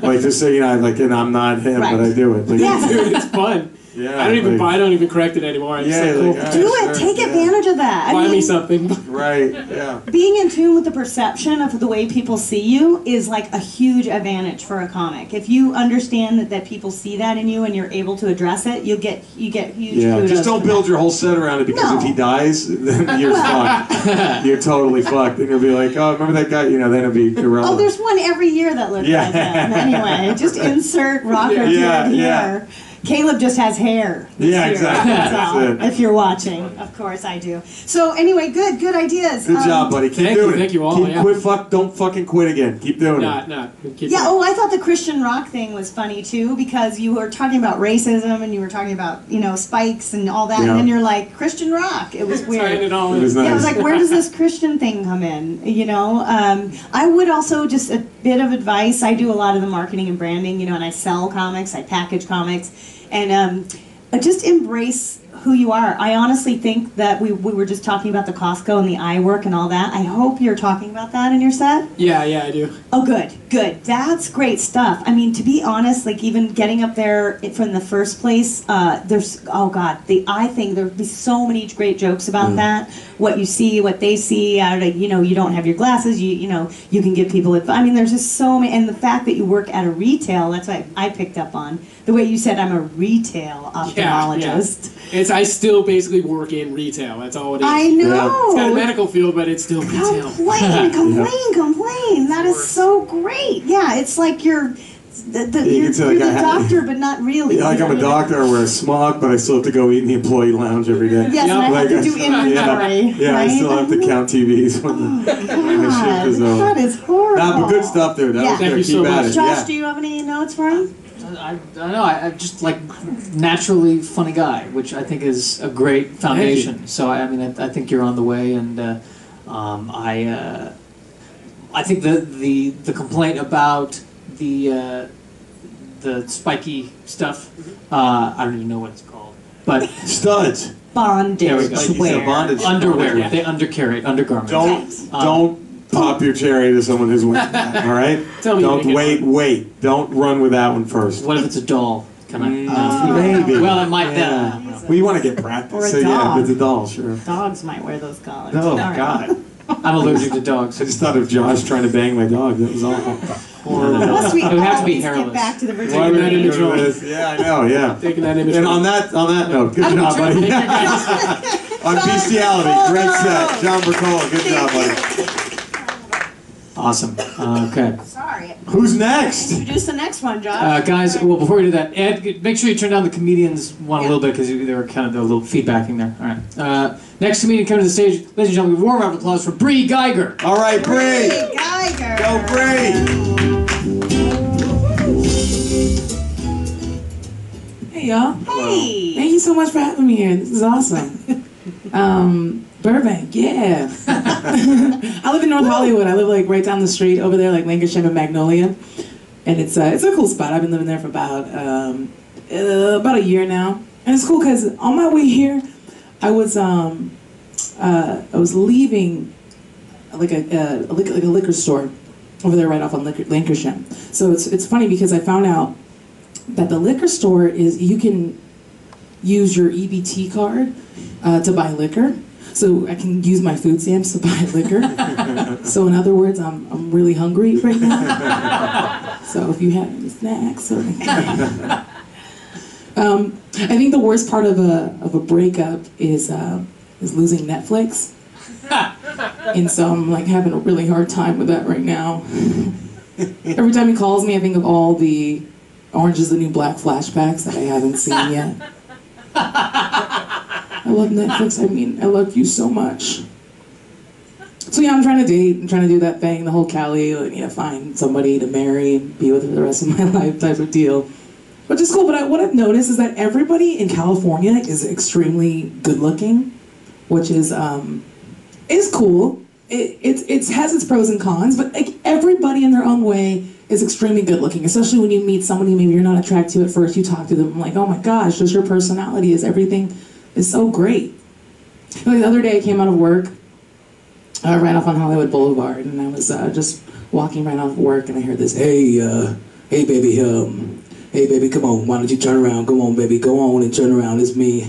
Like just say and I'm not him, Right. but I do it. Like, Yeah. Dude, it's fun. Yeah. I don't even like- I don't even correct it anymore. I just Yeah, say, cool. like, Do sure, it. Take yeah. advantage of that. I Buy me mean, something. Right. Yeah. being in tune with the perception of the way people see you is like a huge advantage for a comic. If you understand that people see that in you and you're able to address it, you get huge Yeah. kudos Just don't for build that. your whole set around it because No. if he dies, then you're fucked. You're totally fucked. And you'll be like, oh, remember that guy? Then it'll be irrelevant. Oh, there's one every year that looks Yeah. like him. Anyway, just insert rocker Yeah, dude yeah. here. Caleb just has hair. Yeah, year. exactly. That's all. That's it. If you're watching, of course I do. So anyway, good ideas. Good job, buddy. Keep doing it. Thank you all. Don't fucking quit again. Keep doing it. Yeah. Oh, I thought the Christian rock thing was funny too, because you were talking about racism and you were talking about spikes and all that, and then you're like Christian rock. It was weird. It was nice. Yeah, I was like, where does this Christian thing come in? I would also, just a bit of advice. I do a lot of the marketing and branding, and I sell comics, I package comics, and just embrace who you are. I honestly think that we were just talking about the Costco and the eye work and all that. I hope you're talking about that in your set. Yeah, I do. Oh, good. That's great stuff. I mean, to be honest, like even getting up there from the first place, I think there'd be so many great jokes about that. What you see, what they see, you don't have your glasses, you can give people advice. I mean, there's just so many, and the fact that you work at a retail, that's what I picked up on. The way you said I'm a retail ophthalmologist. Yeah. I still basically work in retail. That's all it is. I know. Yeah. It's got a medical field, but it's still retail. Complain. That is so great. Yeah, it's like you're the doctor, but not really. Yeah, like I'm a doctor, I wear a smock, but I still have to go eat in the employee lounge every day. Yes, and I have to do inventory. Yeah, right? I still have to count TVs when the shift is over. That is horrible. Nah, but good stuff, dude. That was Thank good. you so Keep at much. it. Josh, do you have any notes for him? I don't know. I just like naturally funny guy, which I think is a great foundation. So I think you're on the way, and I think the complaint about the spiky stuff, I don't even know what it's called, but Studs. Bondage There we go. wear. Bondage. underwear. Yeah. They undercarry undergarments. Don't pop your cherry to someone who's wearing that, all right? Tell me Don't wait. Don't run with that one first. What if it's a doll? Can I? Maybe. Well, it might. Yeah. Well, you want to get practice. Or a so yeah, dog. if it's a doll, sure. Dogs might wear those collars. Oh, All right. God. I'm allergic to dogs. I just thought of Josh trying to bang my dog. That was awful. Unless we It would have to be always hairless. get back to the Why Virginia would that you image do wrong. this? Yeah, I know, yeah. Taking that image. And on that note, good job, buddy. On bestiality, great set. John Bercola, good job, buddy. Awesome. Okay. Sorry. Who's next? Introduce the next one, Josh. Guys, well, before we do that, Ed, make sure you turn down the comedians one a little bit, because they were kind of a little feedbacking there. All right. Next comedian coming to the stage, ladies and gentlemen, warm round of applause for Bree Geiger. All right, Bree. Geiger. Go, Bree. Hey y'all. Hey. Thank you so much for having me here. This is awesome. Burbank, yeah. I live in North Hollywood. I live like right down the street over there, like Lancashire and Magnolia. And it's a cool spot. I've been living there for about a year now. And it's cool because on my way here, I was leaving like a liquor store over there right off on Lancashire. So it's funny because I found out that the liquor store is, you can use your EBT card to buy liquor. So I can use my food stamps to buy liquor. So in other words, I'm really hungry right now. So if you have any snacks or I think the worst part of a breakup is losing Netflix. And so I'm like having a really hard time with that right now. Every time he calls me, I think of all the Orange is the New Black flashbacks that I haven't seen yet. I love Netflix. I love you so much. So yeah, I'm trying to date. I'm trying to do that thing, the whole Cali, find somebody to marry and be with for the rest of my life type of deal. Which is cool, but what I've noticed is that everybody in California is extremely good looking, which is cool. It has its pros and cons, but like everybody in their own way is extremely good looking, especially when you meet somebody maybe you're not attracted to at first. You talk to them, I'm like, oh my gosh, just your personality everything is so great. Like the other day I came out of work, right off on Hollywood Boulevard, and I was just walking right off work, and I heard this, hey baby, come on, why don't you turn around, come on baby, go on and turn around, it's me,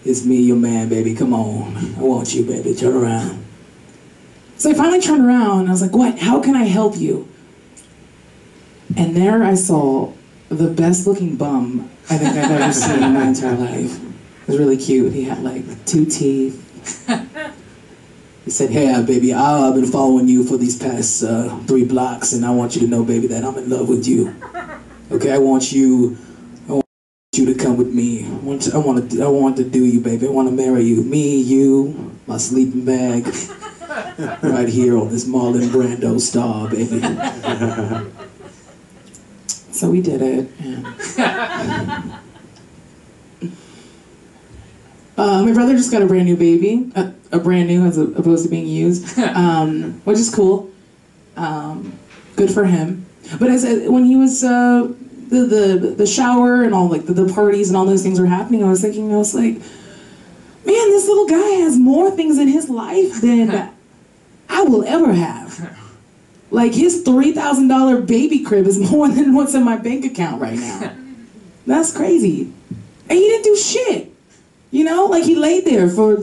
your man, baby, come on, I want you, baby, turn around. So I finally turned around, and I was like, what, how can I help you? And there I saw the best looking bum I think I've ever seen in my entire life. It was really cute. He had like 2 teeth. He said, hey baby, I've been following you for these past 3 blocks, and I want you to know, baby, that I'm in love with you. Okay, I want you to come with me. I want to do you, baby. I want to marry you. Me, you, my sleeping bag, right here on this Marlon Brando star, baby. So we did it. And my brother just got a brand new baby, a brand new as opposed to being used, which is cool. Good for him. But when he was the shower and all like the parties and all those things were happening, I was like, man, this little guy has more things in his life than I will ever have. Like his $3,000 baby crib is more than what's in my bank account right now. That's crazy. And he didn't do shit. You know, like he laid there for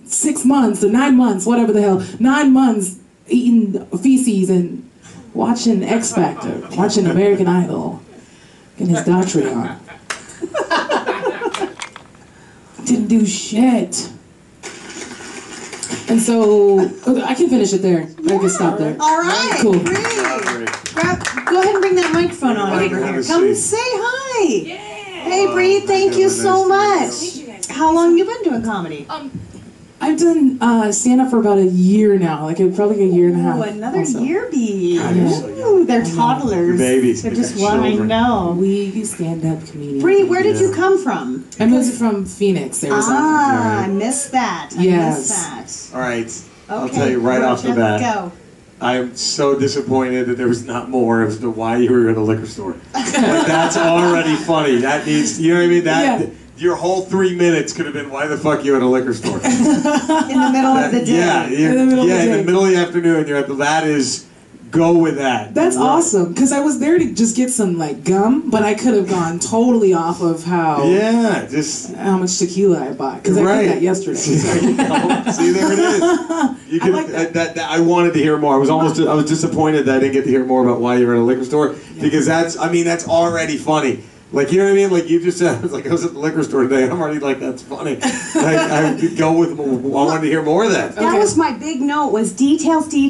6 months or 9 months, whatever the hell, 9 months eating feces and watching X Factor, watching American Idol, getting his doctorate on. Didn't do shit. And so, I can finish it there. I can stop there. All right. Cool. Great. Go ahead and bring that microphone on over here. Come say hi. Yeah. Hey, Bree, thank you so much. How long have you been doing comedy? I've done stand-up for about a year now, probably a year and a half. Oh, another also. year, bee. God, you're so Ooh, they're toddlers. Babies. They're just what I know. We stand-up comedians. Bree, where did you come from? I moved from Phoenix, Arizona. Ah, I missed that. I missed that. All right. I'll Okay, tell you right off the Rocha, bat. Go. I'm so disappointed that there was not more as to why you were at a liquor store. Like, that's already funny. That needs, you know what I mean? That your whole 3 minutes could have been why the fuck you at a liquor store. In the middle of the day. Yeah, in the middle of the afternoon. You're at that is. Go with that. That's awesome, because I was there to just get some like gum, but I could have gone totally off of how much tequila I bought, because I did that yesterday. See, there it is. You could, I wanted to hear more. I was disappointed that I didn't get to hear more about why you're at a liquor store, because that's already funny. Like, you know what I mean? Like, you just said, I was at the liquor store today, and I'm already like, that's funny. I could go with, I wanted to hear more of that. That was my big note, was details for you.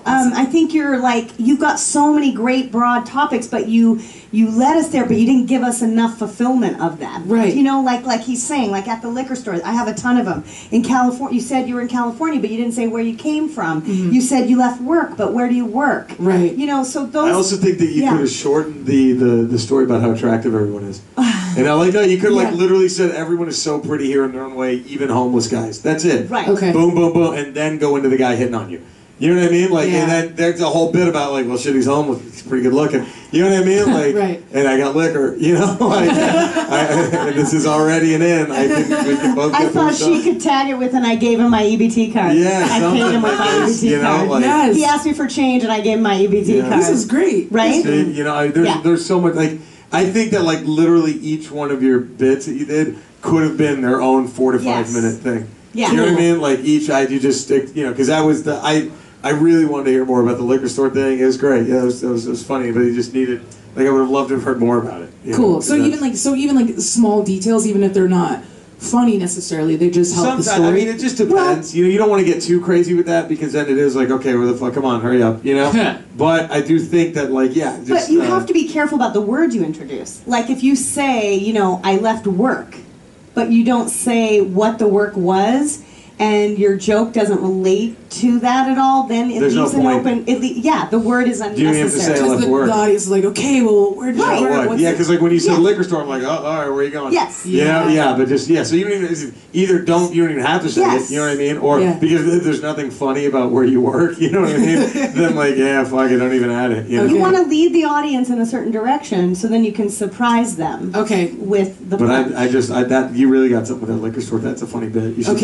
I think you've got so many great broad topics, but you led us there, but you didn't give us enough fulfillment of that. Right. You know, like he's saying, like at the liquor store, I have a ton of them. In California, you said you were in California, but you didn't say where you came from. Mm-hmm. You said you left work, but where do you work? Right. You know, so those... I also think that you could have shortened the story about how attractive everyone is. And I like that. You could have literally said everyone is so pretty here in their own way, even homeless guys. That's it. Right. Okay. Boom, boom, boom, and then go into the guy hitting on you. You know what I mean? Like, and then there's a whole bit about like, well, shit, he's homeless. He's pretty good looking. You know what I mean? Like, right. And I got liquor. You know, like, and this is already an in. I think we can both. I thought she could tag it with, and I gave him my EBT card. Yeah, I paid him with my EBT card. Like, yes. He asked me for change, and I gave him my EBT card. This is great, right? You know, there's so much like. I think that like literally each one of your bits that you did could have been their own 4 to 5 minute thing. Yeah. You know what I mean? Like each you just stick, you know, because that was I really wanted to hear more about the liquor store thing. It was great. Yeah, it was funny, but you just needed, like, I would have loved to have heard more about it. Cool. So even like small details, even if they're not funny necessarily, they just help the story. I mean, it just depends. Well, you don't want to get too crazy with that, because then it is like, okay, where the fuck? Come on, hurry up. You know. But I do think that but you have to be careful about the words you introduce. Like if you say, you know, I left work, but you don't say what the work was, and your joke doesn't relate to that at all, then it leaves an open... the word is unnecessary. Do you have to say I left work? The audience is like, okay, well, where did you work? Yeah, because like when you said liquor store, I'm like, oh, all right, where are you going? Yes. Yeah, but just, so you don't even, you don't even have to say it, you know what I mean? Or because there's nothing funny about where you work, you know what I mean? Then like, fuck it, don't even add it. You know? You want to lead the audience in a certain direction, so then you can surprise them. Okay. With the... But that you really got something with that liquor store. That's a funny bit. You should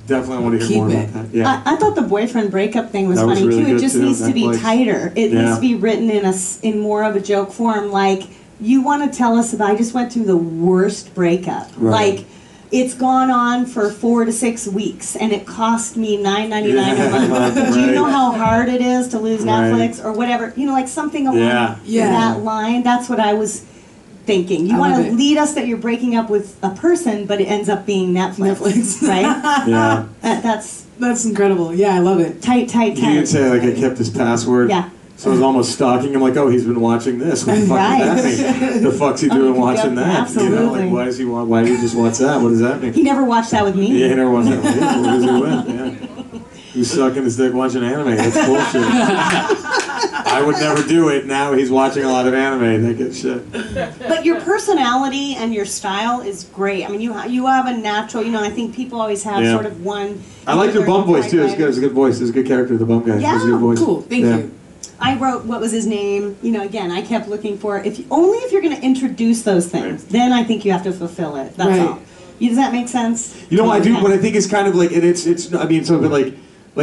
definitely want to hear more about that. Yeah. I thought the boyfriend breakup thing was That was funny really too. It good, just too. needs to be tighter. It needs to be written in more of a joke form. Like, you want to tell us about, I just went through the worst breakup. Right. Like, it's gone on for 4 to 6 weeks, and it cost me $9.99 a month. Do you know how hard it is to lose Netflix or whatever? You know, like something along that line. That's what I was thinking. You want to lead us that you're breaking up with a person, but it ends up being Netflix. Right? Yeah. That's incredible. Yeah, I love it. Tight. You can say like, I kept this password. Yeah. So I was almost stalking him, like, oh, he's been watching this. What the fuck does that mean? The fuck's he doing watching that? Absolutely. You know, like, why does he want? Why did he just watch that? What does that mean? He never watched that with me. Yeah, he never watched that. Yeah, what was he with? Yeah, he's sucking his dick watching anime. That's bullshit. I would never do it. Now he's watching a lot of anime. That gets shit. But your personality and your style is great. I mean, you have a natural. You know, I think people always have sort of one. I like your bum voice too. It's good. It's a good voice. It's a good character. The bum guy. Yeah, it's a good voice. Cool. Thank you. I wrote what was his name. You know, again, I kept looking for it. Only if you're going to introduce those things, then I think you have to fulfill it. That's all. Does that make sense? You know, I do. What I think is kind of like, and it's. I mean, so but like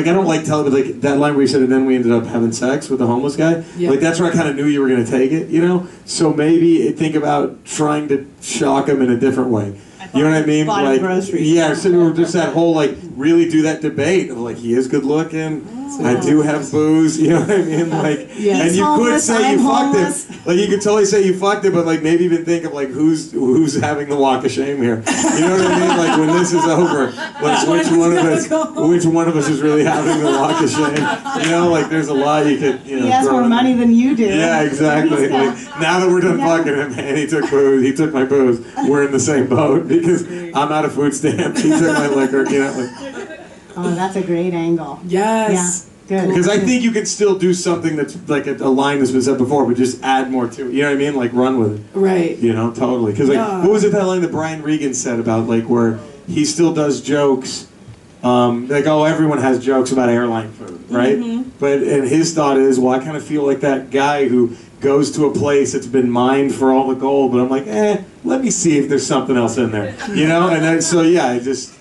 I don't like telling, but like that line where you said, and then we ended up having sex with the homeless guy. Yeah. Like that's where I kind of knew you were going to take it. You know, so maybe think about trying to shock him in a different way. You know what I mean? Like, yeah, so just that whole like really do that debate of like he is good looking. I do have booze, you know what I mean? Like, and you could say you fucked him. Like, you could totally say you fucked him, but like maybe even think of like who's having the walk of shame here. You know what I mean? Like when this is over, like which one of us is really having the walk of shame? You know, like there's a lot you could, you know. He has more money than you do. Yeah, exactly. Like now that we're done fucking him, man, he took booze. He took my booze. We're in the same boat because I'm out of food stamps. He took my liquor. You know. Like, oh, that's a great angle. Yes. Yeah. Good. Because I think you can still do something that's like a line that's been said before, but just add more to it. You know what I mean? Like run with it. Right. You know, totally. Because like, what was it that line that Brian Regan said about like where he still does jokes, like oh everyone has jokes about airline food, right? But and his thought is, well, I kind of feel like that guy who goes to a place that's been mined for all the gold, but I'm like, let me see if there's something else in there, you know? And then so yeah, just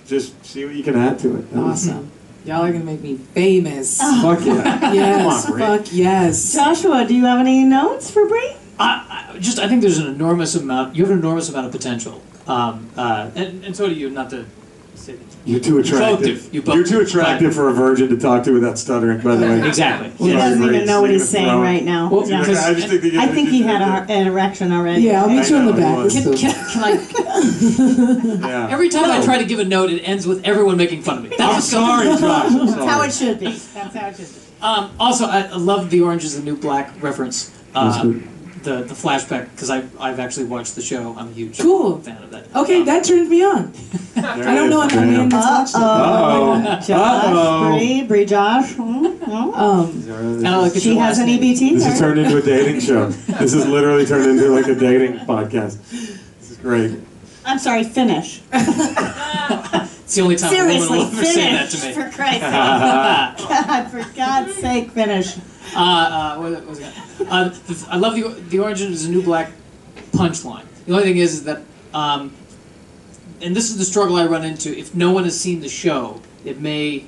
see what you can add to it. Awesome. Y'all are gonna make me famous. Fuck yeah. Yes. Come on, Bree. Fuck yes. Joshua, do you have any notes for Bree? I think there's an enormous amount. You have an enormous amount of potential, and so do you. Not to say that. You're too attractive. You're too attractive for a virgin to talk to without stuttering. By the way. Exactly. He doesn't even know what he's saying right now. Well, yeah. I just think he had an erection already. Yeah, I'll meet you in the back. Can I? Yeah. Every time I try to give a note, it ends with everyone making fun of me. I'm sorry, Josh. I'm sorry. That's how it should be. That's how it should be. Also, I love the Orange is the New Black reference. The flashback, because I've actually watched the show. I'm a huge fan of that. Okay, that turned me on. I don't know if I'm man that's watched it. Josh, Bree, Josh. And I like she has an EBT. This has turned into a dating show. This has literally turned into like a dating podcast. This is great. I'm sorry, finish. It's the only time a woman will ever say that to me. For Christ's sake. God, for God's sake, finish. What was it? I love the Orange is the New Black punchline. The only thing is that, and this is the struggle I run into. If no one has seen the show, it may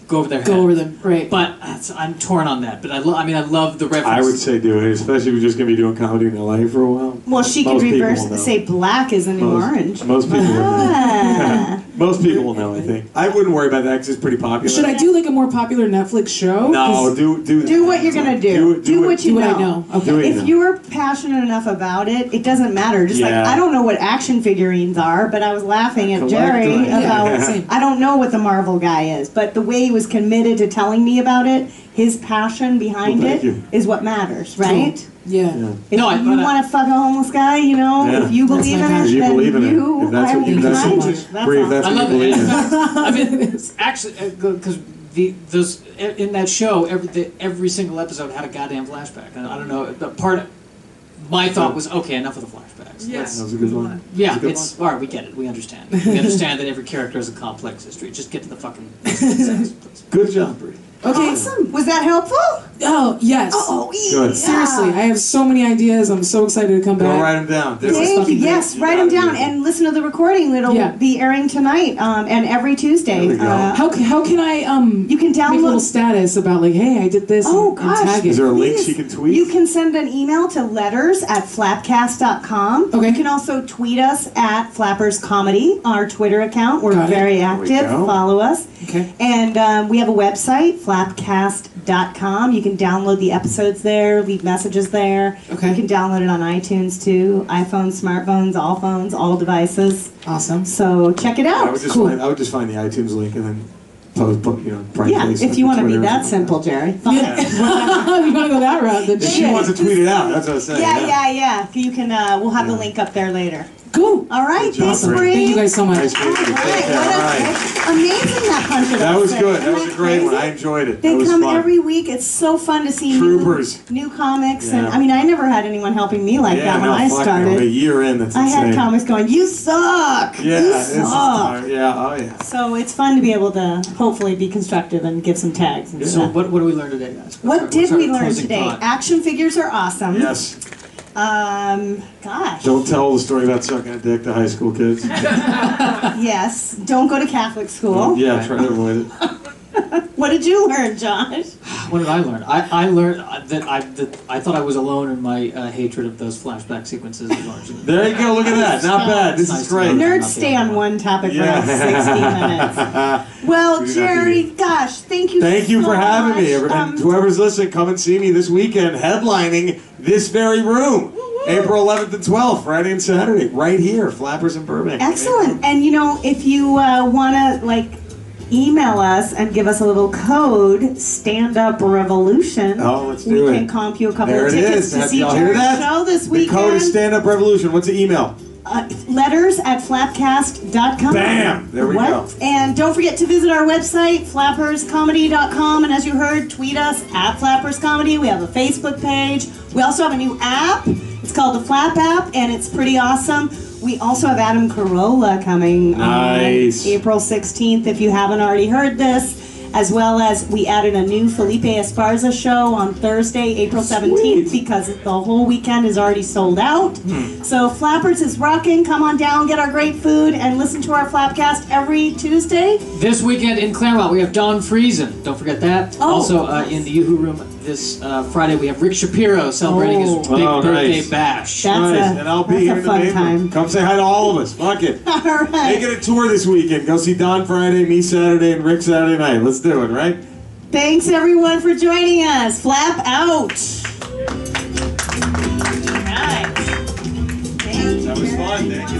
go over their head. Go over them, right? But I'm torn on that. But I love the reference. I would say do it, especially if you're just gonna be doing comedy in LA for a while. Well, she could reverse say black is the new orange. Most people will know. Most people will know, I think. I wouldn't worry about that because it's pretty popular. Should I do like a more popular Netflix show? No, do what you're gonna do. Do what you know. Okay. If you're passionate enough about it, it doesn't matter. Just like I don't know what action figurines are, but I was laughing at Jerry about I don't know what the Marvel guy is, but the way he was committed to telling me about it, his passion behind it is what matters, right? Cool. Yeah. If you want to fuck a homeless guy, you know, if you believe in it, then if that's what you believe in. I mean, actually, because those in that show, every single episode had a goddamn flashback, and I don't know. My thought was, okay, enough of the flashbacks. Yes. That was a good one. Yeah, it's all right. We get it. We understand. We understand that every character has a complex history. Just get to the fucking sex, please. Good job, Bree. Okay. Awesome. Was that helpful? Oh, yes. Good. Seriously, I have so many ideas. I'm so excited to come back. Go write them down. Thank you. Yes, write them down and listen to the recording. It'll be airing tonight and every Tuesday. How can I you can download make a little status about like, hey, I did this and tag it? Is there a link she can tweet? You can send an email to letters@flappcast.com. Okay. You can also tweet us at Flappers Comedy, our Twitter account. We're very active. Follow us. Okay. And we have a website, flapcast.com. You can download the episodes there, leave messages there. Okay. You can download it on iTunes too. iPhones, smartphones, all devices. Awesome. So check it out. I would just find the iTunes link and then prank Yeah, face if on you want to be Twitter. that simple, Jerry. Fine. If you want to go that route, then If she shit. wants to tweet it out, that's what I'm saying. Yeah. You can. We'll have the link up there later. Cool. All right. Good job, Thanks, Bree. Bree. Thank you guys so much. Nice meeting you. All Take right, care. what All a- right. Amazing that punch of That was thing. good. That Isn't was a great one. crazy? I enjoyed it. They That was come fun. every week. It's so fun to see Troopers. new comics, and Yeah. I mean, I never had anyone helping me like that when I fuck no. A started. year in, that's I insane. had comics going, "You suck! Yeah, you this is suck!" hard. Yeah, oh yeah. So it's fun to be able to hopefully be constructive and give some tags and So stuff. what did we learn today, guys? What did we learn closing today? thought? Action figures are awesome. Yes. Gosh. Don't tell the story about sucking a dick to high school kids. Yes. Don't go to Catholic school. Yeah, try to avoid it. What did you learn, Josh? What did I learn? I learned that I thought I was alone in my hatred of those flashback sequences. There you go. Look at that. Not bad. This Nice is to great. know. Nerds stay on one topic for Yeah. like 60 minutes. Well, We do not Jerry, do gosh, thank you Thank you so for having me. much. And whoever's listening, come and see me this weekend, headlining this very room. April 11th and 12th, Friday and Saturday, right here, Flappers in Burbank. Excellent. And you know, if you want to email us and give us a little code, Stand Up Revolution. Oh, let's do we it. can comp you a couple There of it tickets is. to Have see y'all hear Jerry's that? show this The weekend. code is Stand Up Revolution. What's the email? letters@FlappCast.com. Bam! There we go. And don't forget to visit our website, flapperscomedy.com. And as you heard, tweet us at flapperscomedy. We have a Facebook page. We also have a new app. It's called the Flap app, and it's pretty awesome. We also have Adam Carolla coming Nice. on April 16th, if you haven't already heard this. As well as we added a new Felipe Esparza show on Thursday, April 17th, Sweet. because the whole weekend is already sold out. So Flappers is rocking. Come on down, get our great food, and listen to our Flapcast every Tuesday. This weekend in Claremont, we have Don Friesen. Don't forget that. Oh. Also, in the Yoo-Hoo Room this Friday, we have Rick Shapiro celebrating his big Oh, birthday nice. bash. That's Nice. And I'll be here a in the fun neighborhood. time. Come say hi to all of us. Fuck it. All right. Make it a tour this weekend. Go see Don Friday, me Saturday, and Rick Saturday night. Let's do it, right? Thanks everyone for joining us. Flap out. All right. Thank you. That was fun. Thank you.